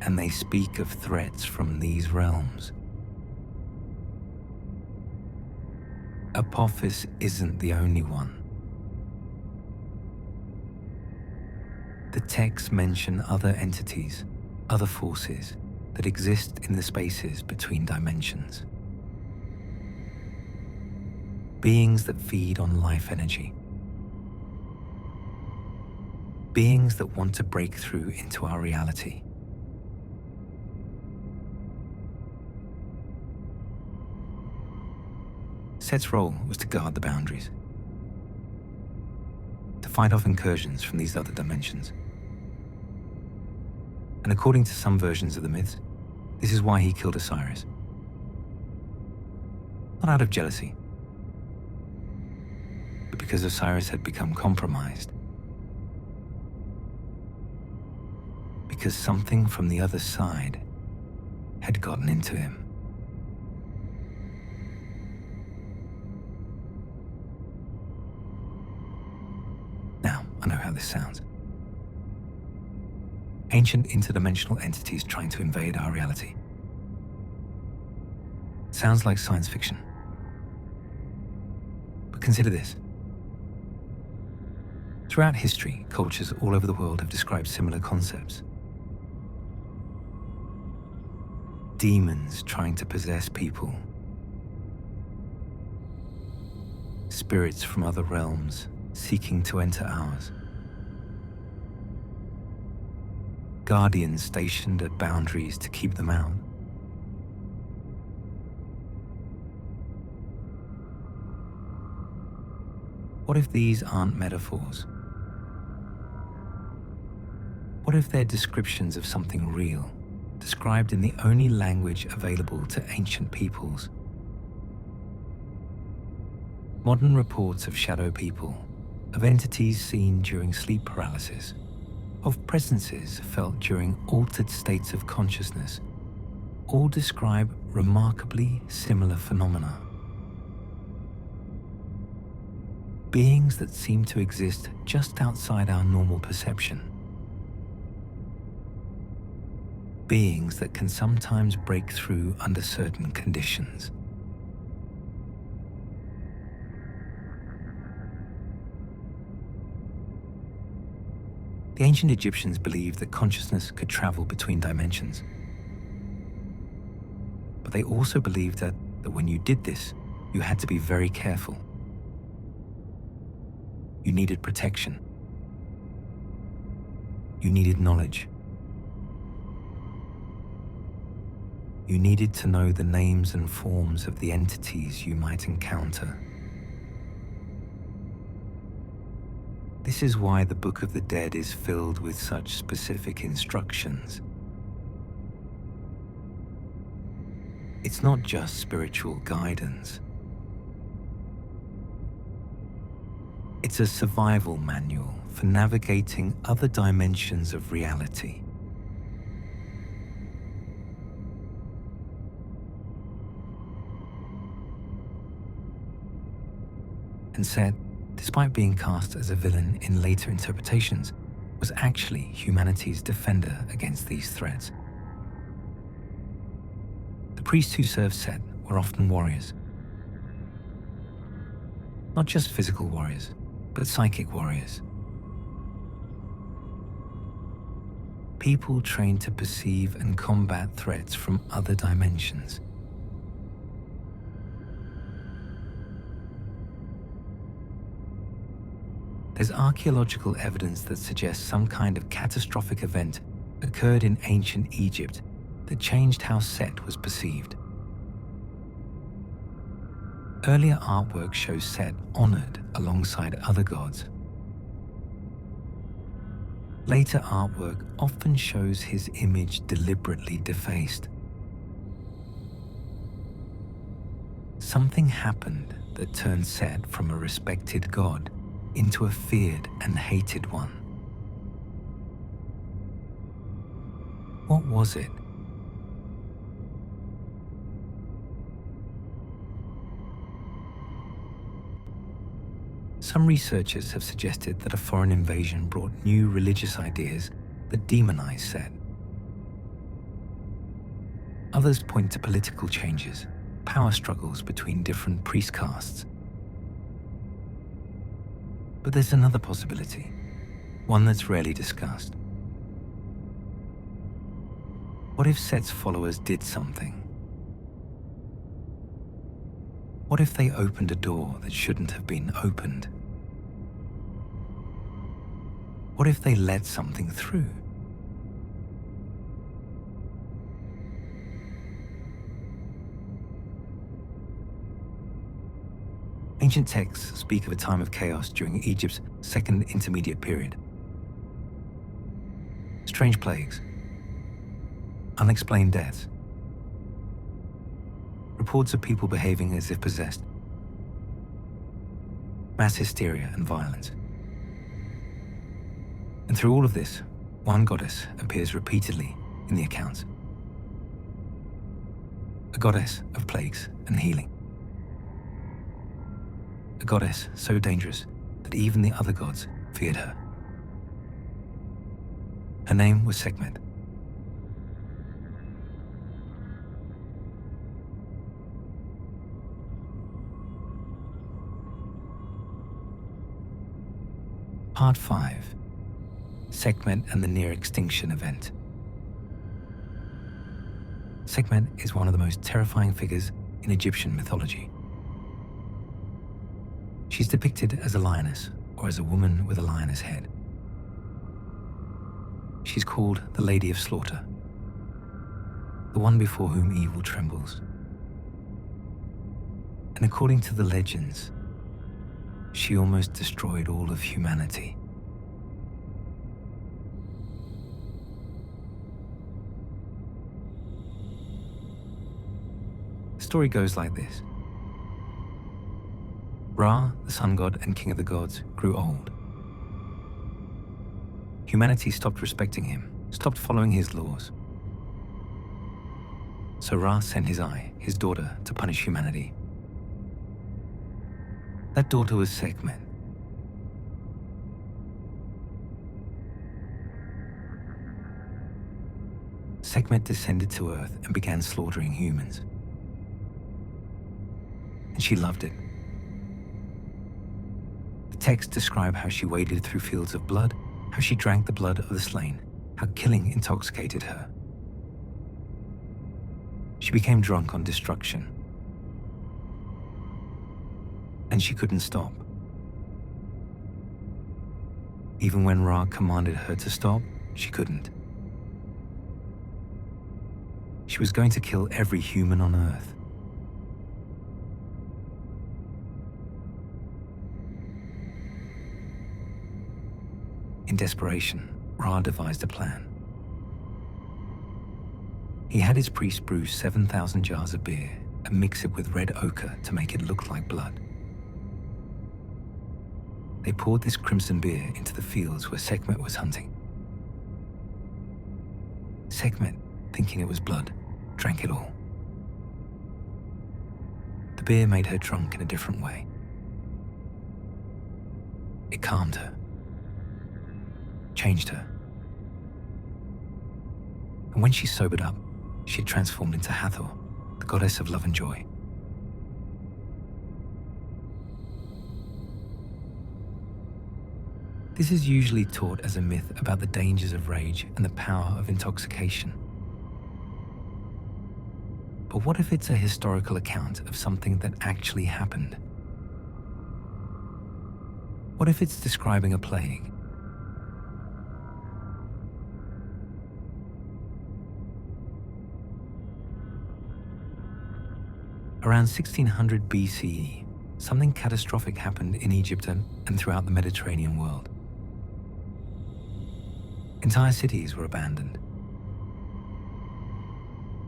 And they speak of threats from these realms. Apophis isn't the only one. The texts mention other entities, other forces that exist in the spaces between dimensions. Beings that feed on life energy. Beings that want to break through into our reality. Set's role was to guard the boundaries, to fight off incursions from these other dimensions. And according to some versions of the myths, this is why he killed Osiris. Not out of jealousy, but because Osiris had become compromised. Because something from the other side had gotten into him. Now, I know how this sounds. Ancient interdimensional entities trying to invade our reality. Sounds like science fiction. But consider this. Throughout history, cultures all over the world have described similar concepts. Demons trying to possess people. Spirits from other realms seeking to enter ours. Guardians stationed at boundaries to keep them out. What if these aren't metaphors? What if they're descriptions of something real, described in the only language available to ancient peoples? Modern reports of shadow people, of entities seen during sleep paralysis, of presences felt during altered states of consciousness, all describe remarkably similar phenomena. Beings that seem to exist just outside our normal perception. Beings that can sometimes break through under certain conditions. The ancient Egyptians believed that consciousness could travel between dimensions. But they also believed that when you did this, you had to be very careful. You needed protection. You needed knowledge. You needed to know the names and forms of the entities you might encounter. This is why the Book of the Dead is filled with such specific instructions. It's not just spiritual guidance. It's a survival manual for navigating other dimensions of reality. And Set, despite being cast as a villain in later interpretations, was actually humanity's defender against these threats. The priests who served Set were often warriors. Not just physical warriors, but psychic warriors. People trained to perceive and combat threats from other dimensions. There's archaeological evidence that suggests some kind of catastrophic event occurred in ancient Egypt that changed how Set was perceived. Earlier artwork shows Set honored alongside other gods. Later artwork often shows his image deliberately defaced. Something happened that turned Set from a respected god into a feared and hated one. What was it? Some researchers have suggested that a foreign invasion brought new religious ideas that demonize Set. Others point to political changes, power struggles between different priest castes. But there's another possibility, one that's rarely discussed. What if Set's followers did something? What if they opened a door that shouldn't have been opened? What if they let something through? Ancient texts speak of a time of chaos during Egypt's second intermediate period. Strange plagues, unexplained deaths, reports of people behaving as if possessed, mass hysteria and violence. And through all of this, one goddess appears repeatedly in the accounts. A goddess of plagues and healing. A goddess so dangerous that even the other gods feared her. Her name was Sekhmet. Part 5. Sekhmet and the near extinction event. Sekhmet is one of the most terrifying figures in Egyptian mythology. She's depicted as a lioness or as a woman with a lioness head. She's called the Lady of Slaughter, the one before whom evil trembles. And according to the legends, she almost destroyed all of humanity. The story goes like this. Ra, the sun god and king of the gods, grew old. Humanity stopped respecting him, stopped following his laws. So Ra sent his eye, his daughter, to punish humanity. That daughter was Sekhmet. Sekhmet descended to Earth and began slaughtering humans. And she loved it. The texts describe how she waded through fields of blood, how she drank the blood of the slain, how killing intoxicated her. She became drunk on destruction. And she couldn't stop. Even when Ra commanded her to stop, she couldn't. She was going to kill every human on Earth. In desperation, Ra devised a plan. He had his priests brew 7,000 jars of beer and mix it with red ochre to make it look like blood. They poured this crimson beer into the fields where Sekhmet was hunting. Sekhmet, thinking it was blood, drank it all. The beer made her drunk in a different way. It calmed her, changed her. And when she sobered up, she had transformed into Hathor, the goddess of love and joy. This is usually taught as a myth about the dangers of rage and the power of intoxication. But what if it's a historical account of something that actually happened? What if it's describing a plague? Around 1600 BCE, something catastrophic happened in Egypt and throughout the Mediterranean world. Entire cities were abandoned.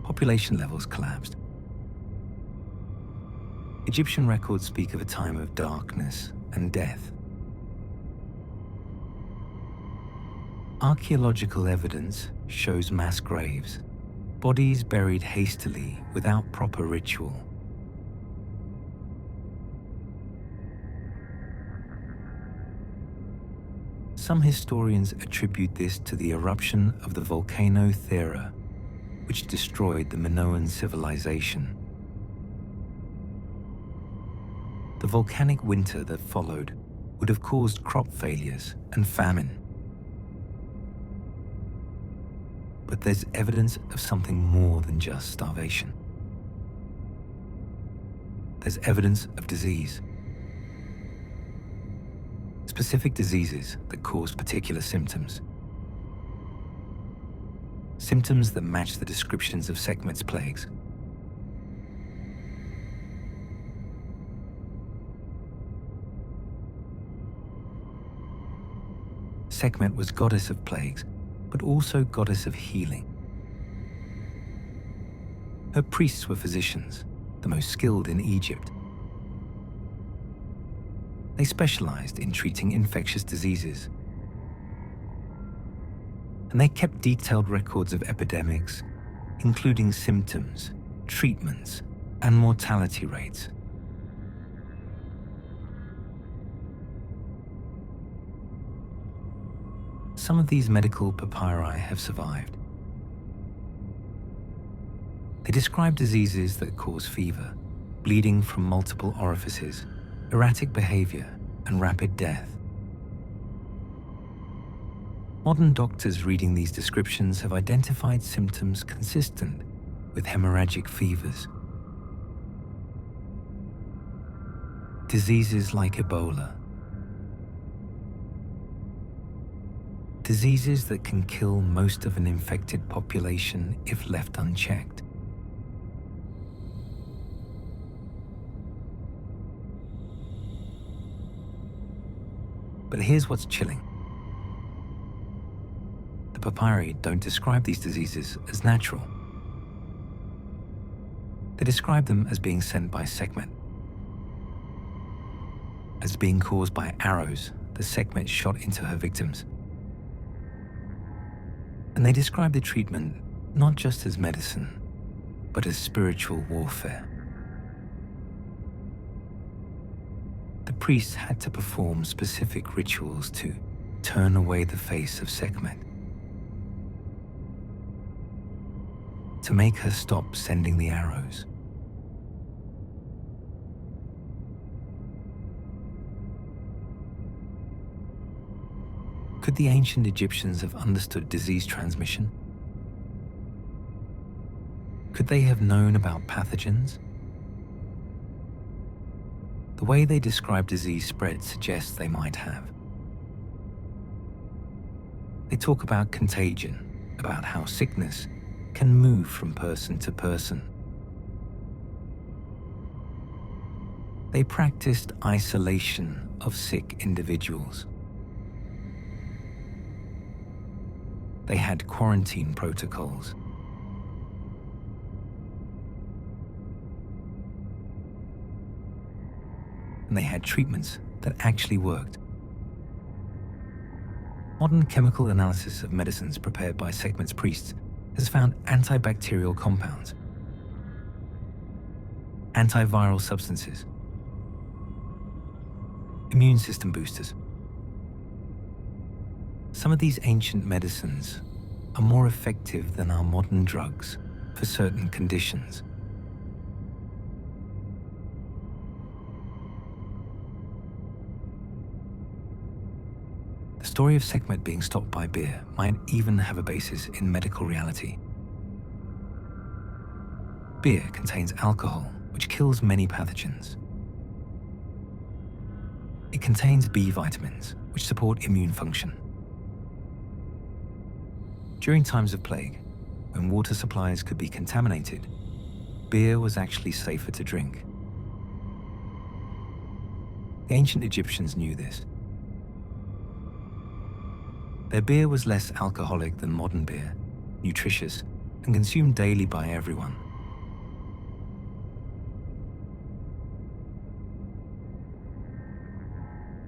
Population levels collapsed. Egyptian records speak of a time of darkness and death. Archaeological evidence shows mass graves, bodies buried hastily without proper ritual. Some historians attribute this to the eruption of the volcano Thera, which destroyed the Minoan civilization. The volcanic winter that followed would have caused crop failures and famine. But there's evidence of something more than just starvation. There's evidence of disease. Specific diseases that cause particular symptoms. Symptoms that match the descriptions of Sekhmet's plagues. Sekhmet was goddess of plagues, but also goddess of healing. Her priests were physicians, the most skilled in Egypt. They specialized in treating infectious diseases. And they kept detailed records of epidemics, including symptoms, treatments, and mortality rates. Some of these medical papyri have survived. They describe diseases that cause fever, bleeding from multiple orifices, erratic behavior, and rapid death. Modern doctors reading these descriptions have identified symptoms consistent with hemorrhagic fevers. Diseases like Ebola. Diseases that can kill most of an infected population if left unchecked. But here's what's chilling. The papyri don't describe these diseases as natural. They describe them as being sent by Sekhmet, as being caused by arrows that Sekhmet shot into her victims. And they describe the treatment not just as medicine, but as spiritual warfare. The priests had to perform specific rituals to turn away the face of Sekhmet, to make her stop sending the arrows. Could the ancient Egyptians have understood disease transmission? Could they have known about pathogens? The way they describe disease spread suggests they might have. They talk about contagion, about how sickness can move from person to person. They practiced isolation of sick individuals. They had quarantine protocols. And they had treatments that actually worked. Modern chemical analysis of medicines prepared by Sekhmet's priests has found antibacterial compounds, antiviral substances, immune system boosters. Some of these ancient medicines are more effective than our modern drugs for certain conditions. The story of Sekhmet being stopped by beer might even have a basis in medical reality. Beer contains alcohol, which kills many pathogens. It contains B vitamins, which support immune function. During times of plague, when water supplies could be contaminated, beer was actually safer to drink. The ancient Egyptians knew this. Their beer was less alcoholic than modern beer, nutritious, and consumed daily by everyone.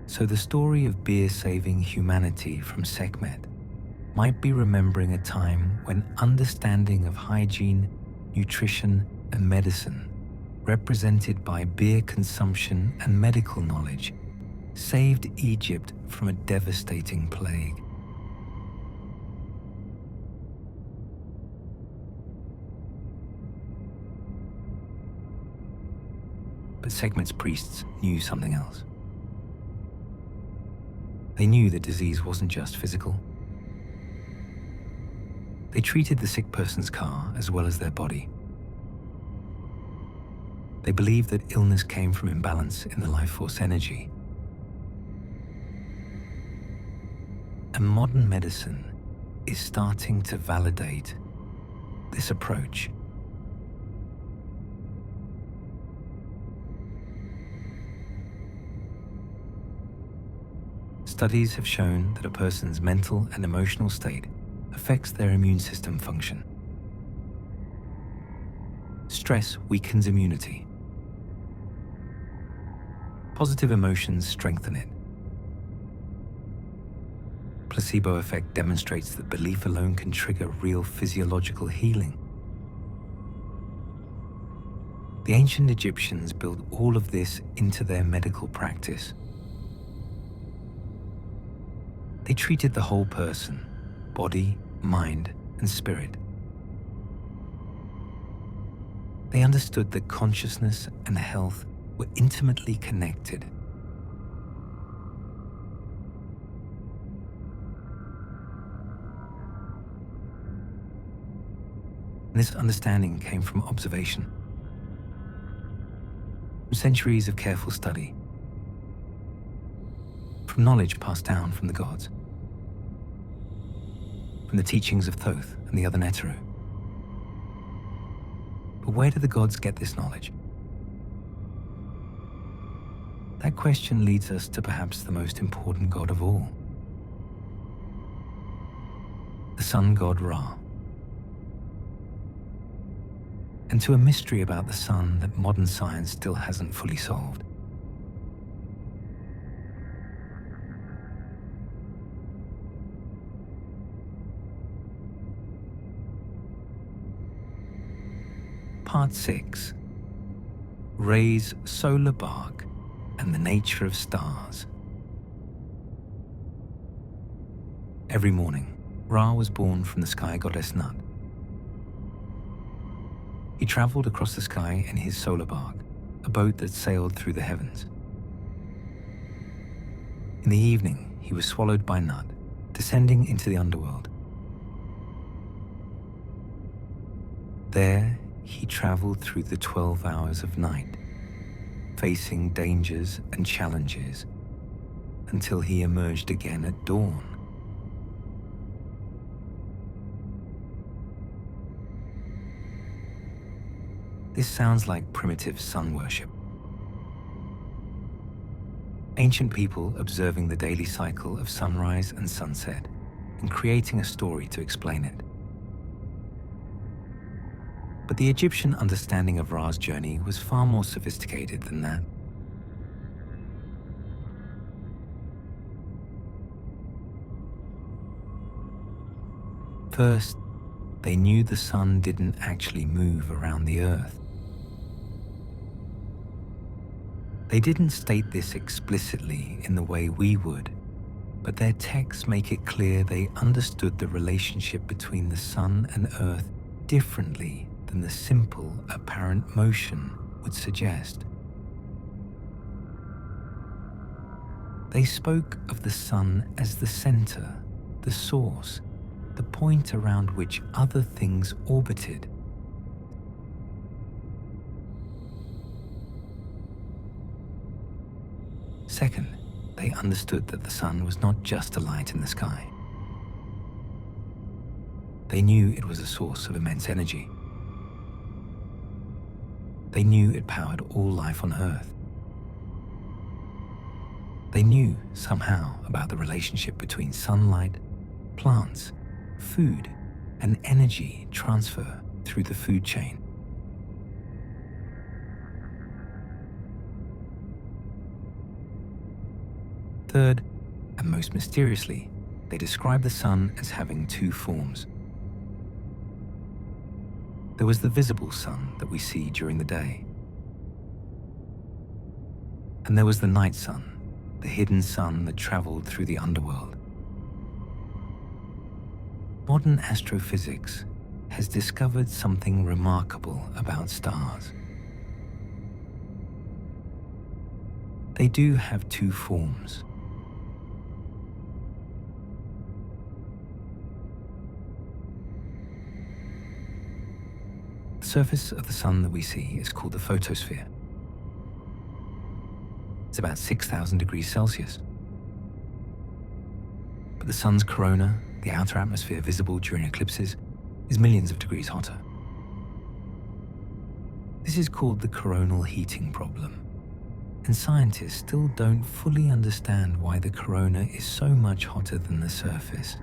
So the story of beer saving humanity from Sekhmet might be remembering a time when understanding of hygiene, nutrition, and medicine, represented by beer consumption and medical knowledge, saved Egypt from a devastating plague. But Sekhmet's priests knew something else. They knew the disease wasn't just physical. They treated the sick person's ka as well as their body. They believed that illness came from imbalance in the life force energy. And modern medicine is starting to validate this approach. Studies have shown that a person's mental and emotional state affects their immune system function. Stress weakens immunity. Positive emotions strengthen it. Placebo effect demonstrates that belief alone can trigger real physiological healing. The ancient Egyptians built all of this into their medical practice. They treated the whole person, body, mind, and spirit. They understood that consciousness and health were intimately connected. This understanding came from observation, from centuries of careful study, from knowledge passed down from the gods, from the teachings of Thoth and the other Neteru. But where do the gods get this knowledge? That question leads us to perhaps the most important god of all, the sun god Ra, and to a mystery about the sun that modern science still hasn't fully solved. Part 6. Ra's solar bark and the nature of stars. Every morning, Ra was born from the sky goddess Nut. He traveled across the sky in his solar bark, a boat that sailed through the heavens. In the evening, he was swallowed by Nut, descending into the underworld. There, he traveled through the 12 hours of night, facing dangers and challenges, until he emerged again at dawn. This sounds like primitive sun worship. Ancient people observing the daily cycle of sunrise and sunset and creating a story to explain it. But the Egyptian understanding of Ra's journey was far more sophisticated than that. First, they knew the sun didn't actually move around the earth. They didn't state this explicitly in the way we would, but their texts make it clear they understood the relationship between the sun and earth differently than the simple apparent motion would suggest. They spoke of the sun as the center, the source, the point around which other things orbited. Second, they understood that the sun was not just a light in the sky. They knew it was a source of immense energy. They knew it powered all life on Earth. They knew somehow about the relationship between sunlight, plants, food, and energy transfer through the food chain. Third, and most mysteriously, they describe the sun as having two forms. There was the visible sun that we see during the day. And there was the night sun the hidden sun that traveled through the underworld. Modern astrophysics has discovered something remarkable about stars. They do have two forms. The surface of the sun that we see is called the photosphere. It's about 6,000 degrees Celsius. But the sun's corona, the outer atmosphere visible during eclipses, is millions of degrees hotter. This is called the coronal heating problem, and scientists still don't fully understand why the corona is so much hotter than the surface.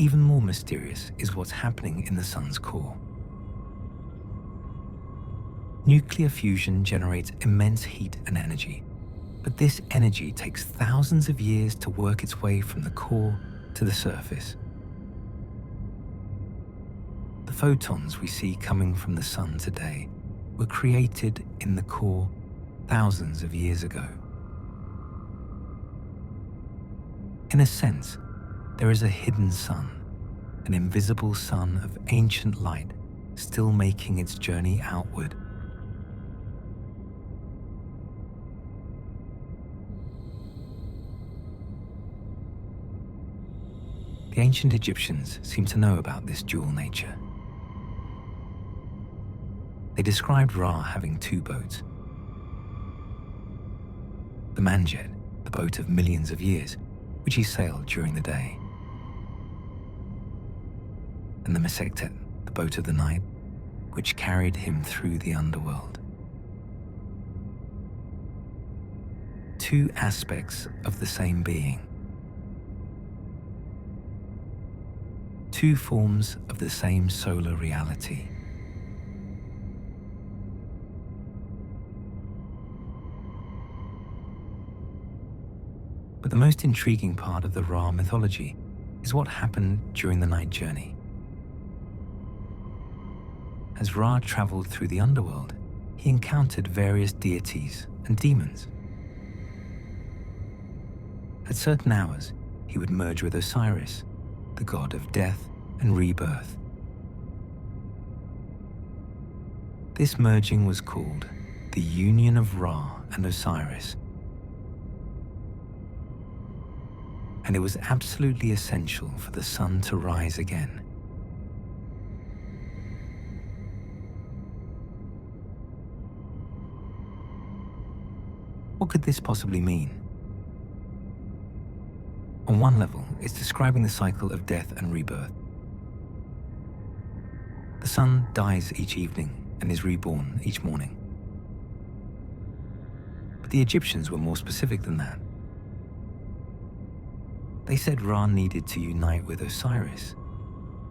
Even more mysterious is what's happening in the sun's core. Nuclear fusion generates immense heat and energy, but this energy takes thousands of years to work its way from the core to the surface. The photons we see coming from the sun today were created in the core thousands of years ago. In a sense, there is a hidden sun, an invisible sun of ancient light still making its journey outward. The ancient Egyptians seem to know about this dual nature. They described Ra having two boats. The Manjet, the boat of millions of years, which he sailed during the day. And the Sekhmet, the boat of the night, which carried him through the underworld. Two aspects of the same being. Two forms of the same solar reality. But the most intriguing part of the Ra mythology is what happened during the night journey. As Ra traveled through the underworld, he encountered various deities and demons. At certain hours, he would merge with Osiris, the god of death and rebirth. This merging was called the union of Ra and Osiris, and it was absolutely essential for the sun to rise again. What could this possibly mean? On one level, it's describing the cycle of death and rebirth. The sun dies each evening and is reborn each morning. But the Egyptians were more specific than that. They said Ra needed to unite with Osiris,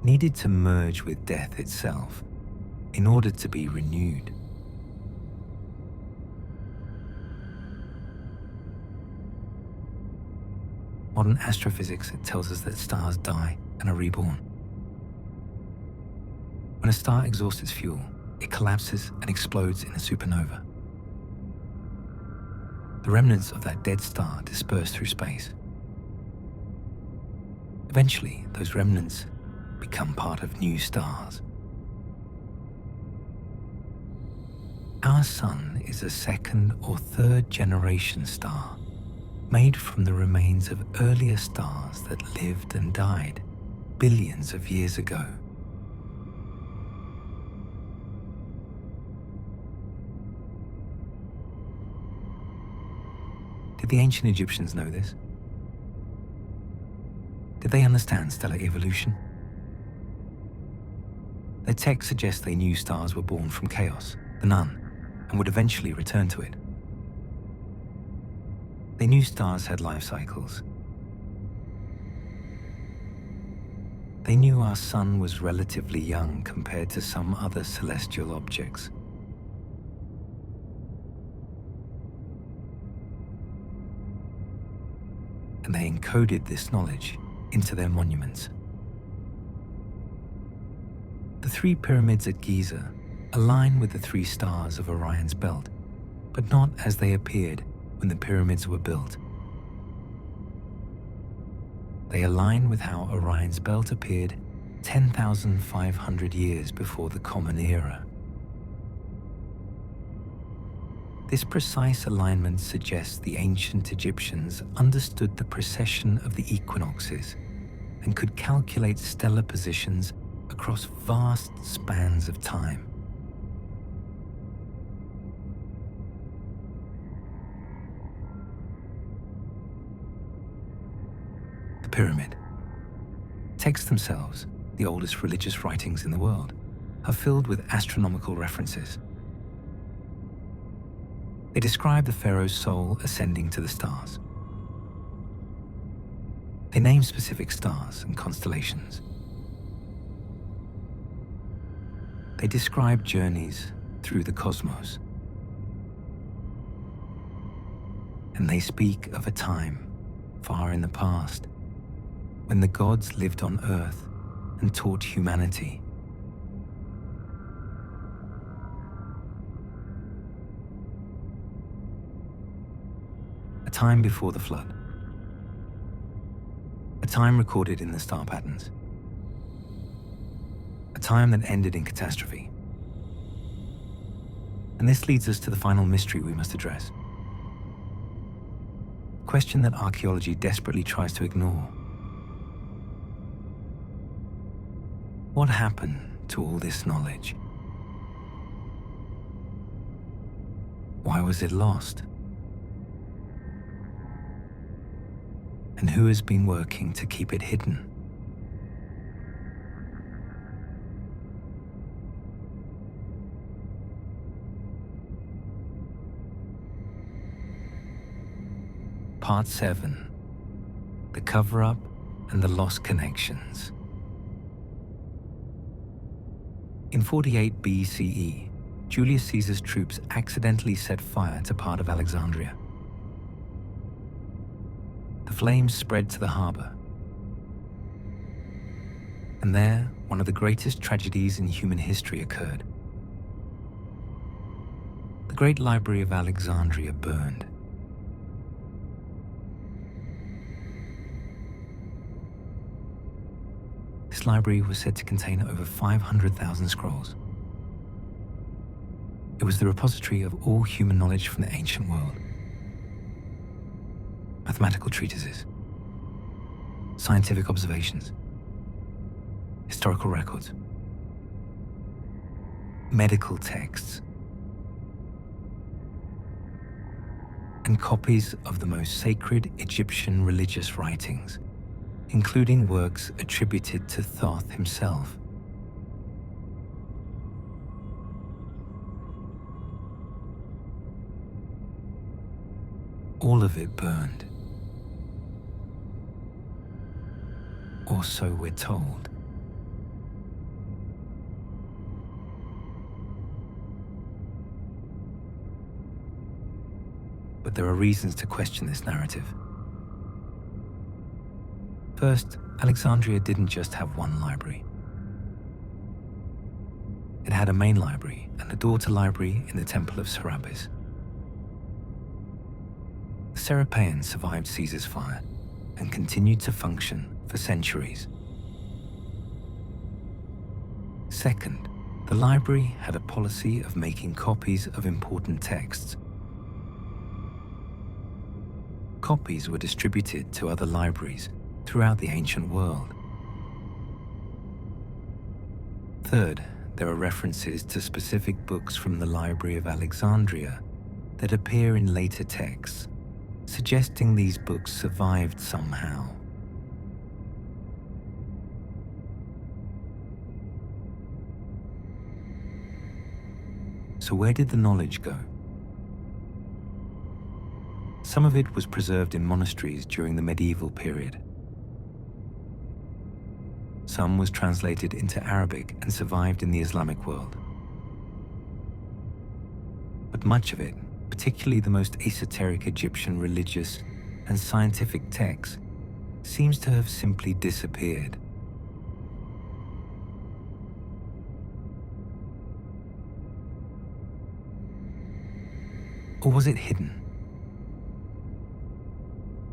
needed to merge with death itself in order to be renewed. Modern astrophysics tells us that stars die and are reborn. When a star exhausts its fuel, it collapses and explodes in a supernova. The remnants of that dead star disperse through space. Eventually, those remnants become part of new stars. Our sun is a second or third generation star, made from the remains of earlier stars that lived and died billions of years ago. Did the ancient Egyptians know this? Did they understand stellar evolution? Their text suggests they knew stars were born from chaos, the Nun, and would eventually return to it. They knew stars had life cycles. They knew our sun was relatively young compared to some other celestial objects. And they encoded this knowledge into their monuments. The three pyramids at Giza align with the 3 stars of Orion's belt, but not as they appeared when the pyramids were built. They align with how Orion's belt appeared 10,500 years before the Common Era. This precise alignment suggests the ancient Egyptians understood the precession of the equinoxes and could calculate stellar positions across vast spans of time. The pyramid. Texts themselves, the oldest religious writings in the world, are filled with astronomical references. They describe the pharaoh's soul ascending to the stars. They name specific stars and constellations. They describe journeys through the cosmos. And they speak of a time far in the past when the gods lived on Earth and taught humanity. A time before the flood. A time recorded in the star patterns. A time that ended in catastrophe. And this leads us to the final mystery we must address. A question that archaeology desperately tries to ignore. What happened to all this knowledge? Why was it lost? And who has been working to keep it hidden? Part 7. The Cover-Up and the Lost Connections. In 48 BCE, Julius Caesar's troops accidentally set fire to part of Alexandria. The flames spread to the harbor. And there, one of the greatest tragedies in human history occurred. The Great Library of Alexandria burned. This library was said to contain over 500,000 scrolls. It was the repository of all human knowledge from the ancient world. Mathematical treatises, scientific observations, historical records, medical texts, and copies of the most sacred Egyptian religious writings, including works attributed to Thoth himself. All of it burned. Or so we're told. But there are reasons to question this narrative. First, Alexandria didn't just have one library. It had a main library and a daughter library in the Temple of Serapis. The Serapeans survived Caesar's fire and continued to function for centuries. Second, the library had a policy of making copies of important texts. Copies were distributed to other libraries throughout the ancient world. Third, there are references to specific books from the Library of Alexandria that appear in later texts, suggesting these books survived somehow. So where did the knowledge go? Some of it was preserved in monasteries during the medieval period. Some was translated into Arabic and survived in the Islamic world. But much of it, particularly the most esoteric Egyptian religious and scientific texts, seems to have simply disappeared. Or was it hidden?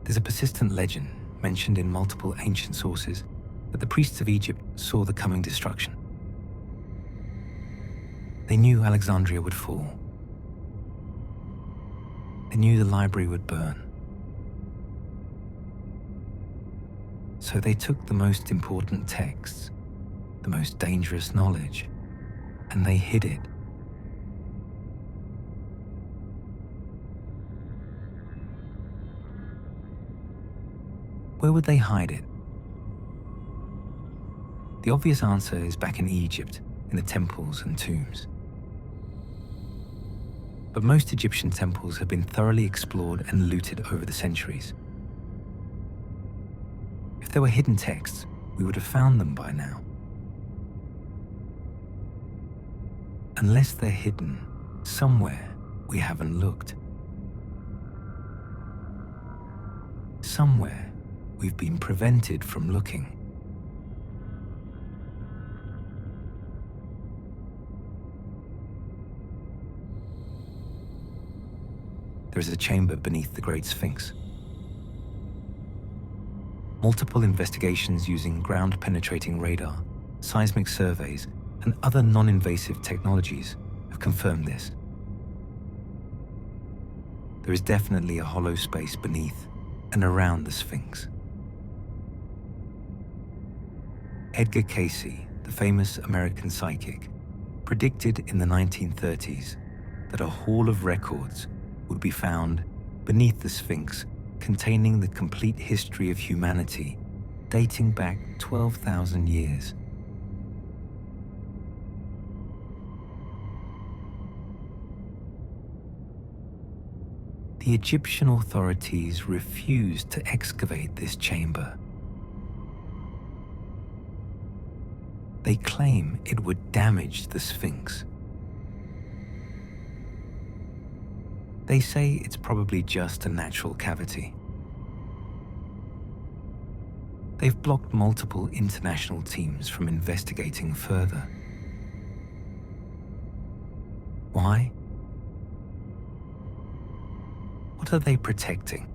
There's a persistent legend, mentioned in multiple ancient sources, that the priests of Egypt saw the coming destruction. They knew Alexandria would fall. They knew the library would burn. So they took the most important texts, the most dangerous knowledge, and they hid it. Where would they hide it? The obvious answer is back in Egypt, in the temples and tombs. But most Egyptian temples have been thoroughly explored and looted over the centuries. If there were hidden texts, we would have found them by now. Unless they're hidden somewhere we haven't looked. Somewhere we've been prevented from looking. There is a chamber beneath the Great Sphinx. Multiple investigations using ground-penetrating radar, seismic surveys, and other non-invasive technologies have confirmed this. There is definitely a hollow space beneath and around the Sphinx. Edgar Cayce, the famous American psychic, predicted in the 1930s that a hall of records would be found beneath the Sphinx, containing the complete history of humanity, dating back 12,000 years. The Egyptian authorities refused to excavate this chamber. They claim it would damage the Sphinx. They say it's probably just a natural cavity. They've blocked multiple international teams from investigating further. Why? What are they protecting?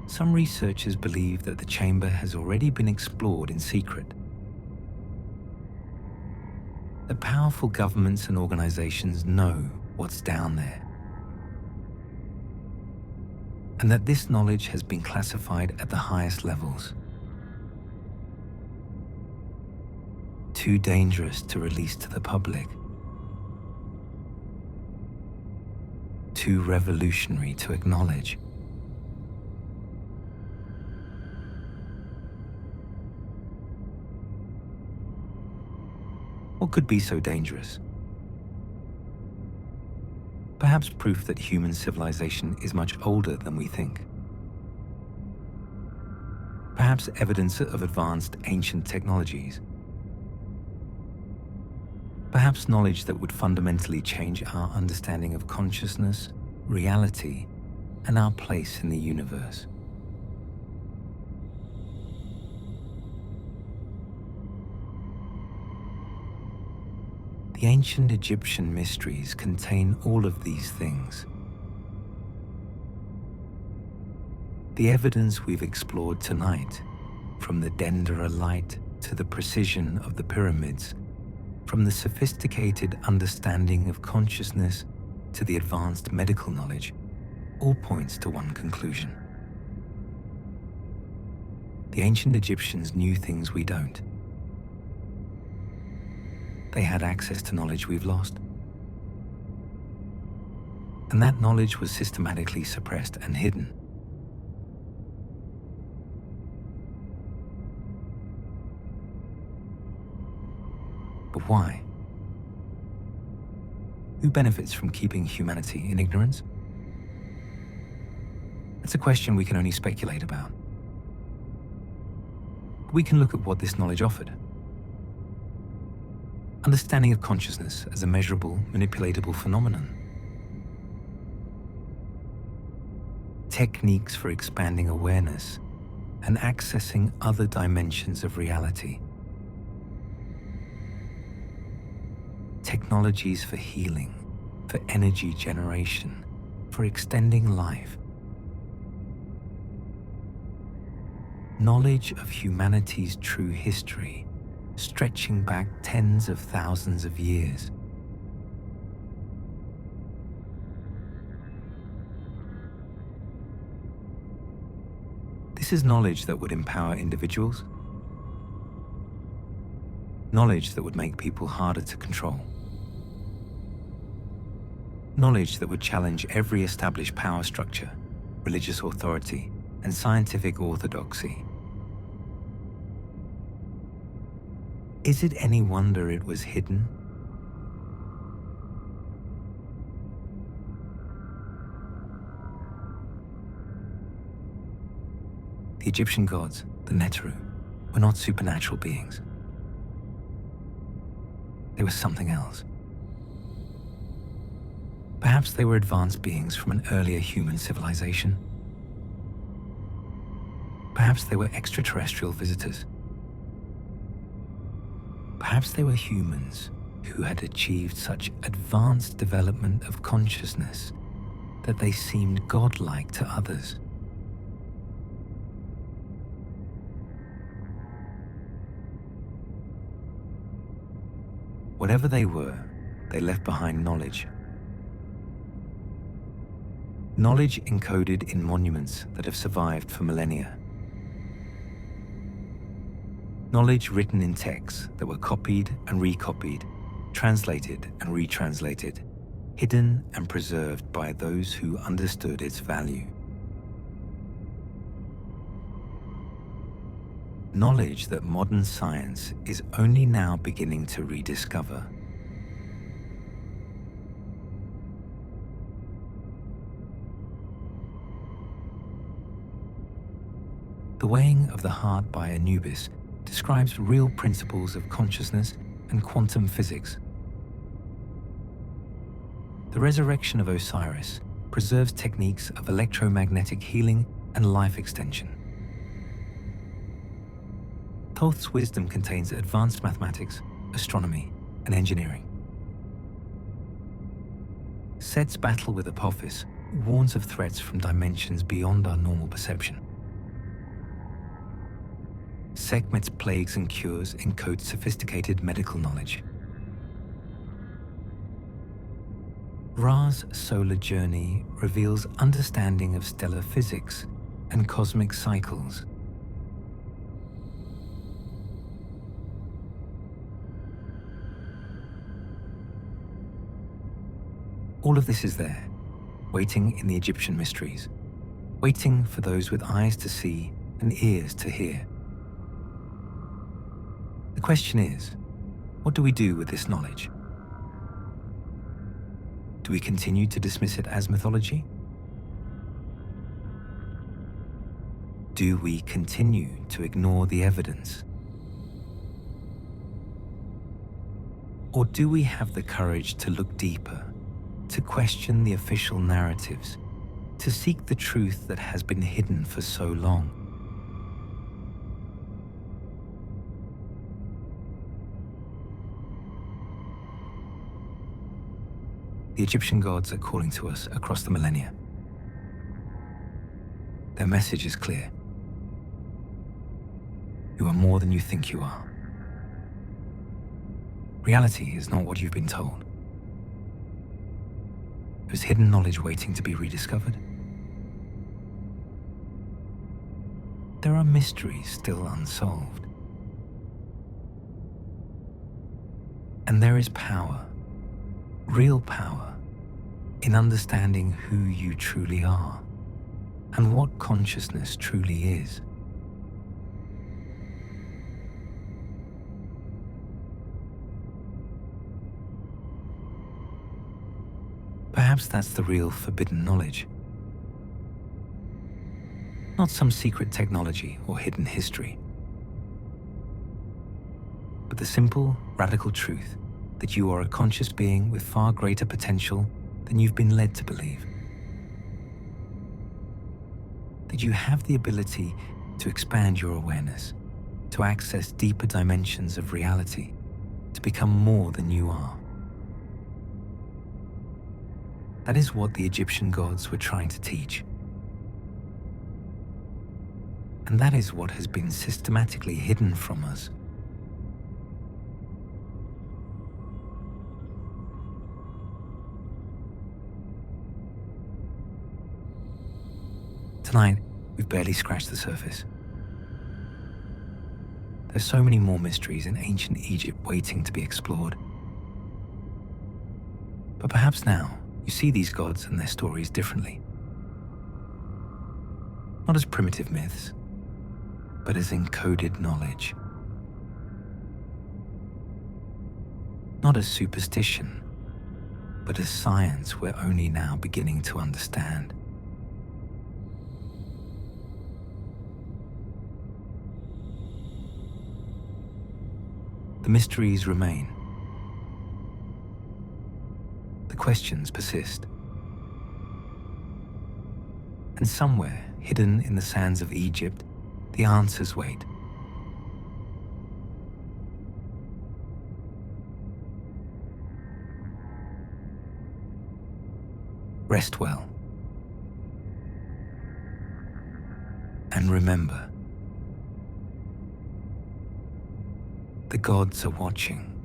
Some researchers believe that the chamber has already been explored in secret. That powerful governments and organizations know what's down there. And that this knowledge has been classified at the highest levels. Too dangerous to release to the public. Too revolutionary to acknowledge. What could be so dangerous? Perhaps proof that human civilization is much older than we think. Perhaps evidence of advanced ancient technologies. Perhaps knowledge that would fundamentally change our understanding of consciousness, reality, and our place in the universe. The ancient Egyptian mysteries contain all of these things. The evidence we've explored tonight, from the Dendera Light to the precision of the pyramids, from the sophisticated understanding of consciousness to the advanced medical knowledge, all points to one conclusion. The ancient Egyptians knew things we don't. They had access to knowledge we've lost. And that knowledge was systematically suppressed and hidden. But why? Who benefits from keeping humanity in ignorance? That's a question we can only speculate about. We can look at what this knowledge offered. Understanding of consciousness as a measurable, manipulatable phenomenon. Techniques for expanding awareness and accessing other dimensions of reality. technologies for healing, for energy generation, for extending life. Knowledge of humanity's true history, stretching back tens of thousands of years. This is knowledge that would empower individuals, knowledge that would make people harder to control, knowledge that would challenge every established power structure, religious authority, and scientific orthodoxy. Is it any wonder it was hidden? The Egyptian gods, the Neteru, were not supernatural beings. They were something else. Perhaps they were advanced beings from an earlier human civilization. Perhaps they were extraterrestrial visitors. Perhaps they were humans who had achieved such advanced development of consciousness that they seemed godlike to others. Whatever they were, they left behind knowledge. Knowledge encoded in monuments that have survived for millennia. Knowledge written in texts that were copied and recopied, translated and retranslated, hidden and preserved by those who understood its value. Knowledge that modern science is only now beginning to rediscover. The weighing of the heart by Anubis describes real principles of consciousness and quantum physics. The resurrection of Osiris preserves techniques of electromagnetic healing and life extension. Thoth's wisdom contains advanced mathematics, astronomy, and engineering. Set's battle with Apophis warns of threats from dimensions beyond our normal perception. Sekhmet's plagues and cures encode sophisticated medical knowledge. Ra's solar journey reveals understanding of stellar physics and cosmic cycles. All of this is there, waiting in the Egyptian mysteries, waiting for those with eyes to see and ears to hear. The question is, what do we do with this knowledge? Do we continue to dismiss it as mythology? Do we continue to ignore the evidence? Or do we have the courage to look deeper, to question the official narratives, to seek the truth that has been hidden for so long? The Egyptian gods are calling to us across the millennia. Their message is clear. You are more than you think you are. Reality is not what you've been told. There's hidden knowledge waiting to be rediscovered. There are mysteries still unsolved. And there is power, real power, in understanding who you truly are and what consciousness truly is. Perhaps that's the real forbidden knowledge. Not some secret technology or hidden history, but the simple, radical truth that you are a conscious being with far greater potential than you've been led to believe. That you have the ability to expand your awareness, to access deeper dimensions of reality, to become more than you are. That is what the Egyptian gods were trying to teach. And that is what has been systematically hidden from us. Tonight, we've barely scratched the surface. There's so many more mysteries in ancient Egypt waiting to be explored. But perhaps now, you see these gods and their stories differently. Not as primitive myths, but as encoded knowledge. Not as superstition, but as science we're only now beginning to understand. The mysteries remain. The questions persist. And somewhere, hidden in the sands of Egypt, the answers wait. Rest well. And remember, the gods are watching.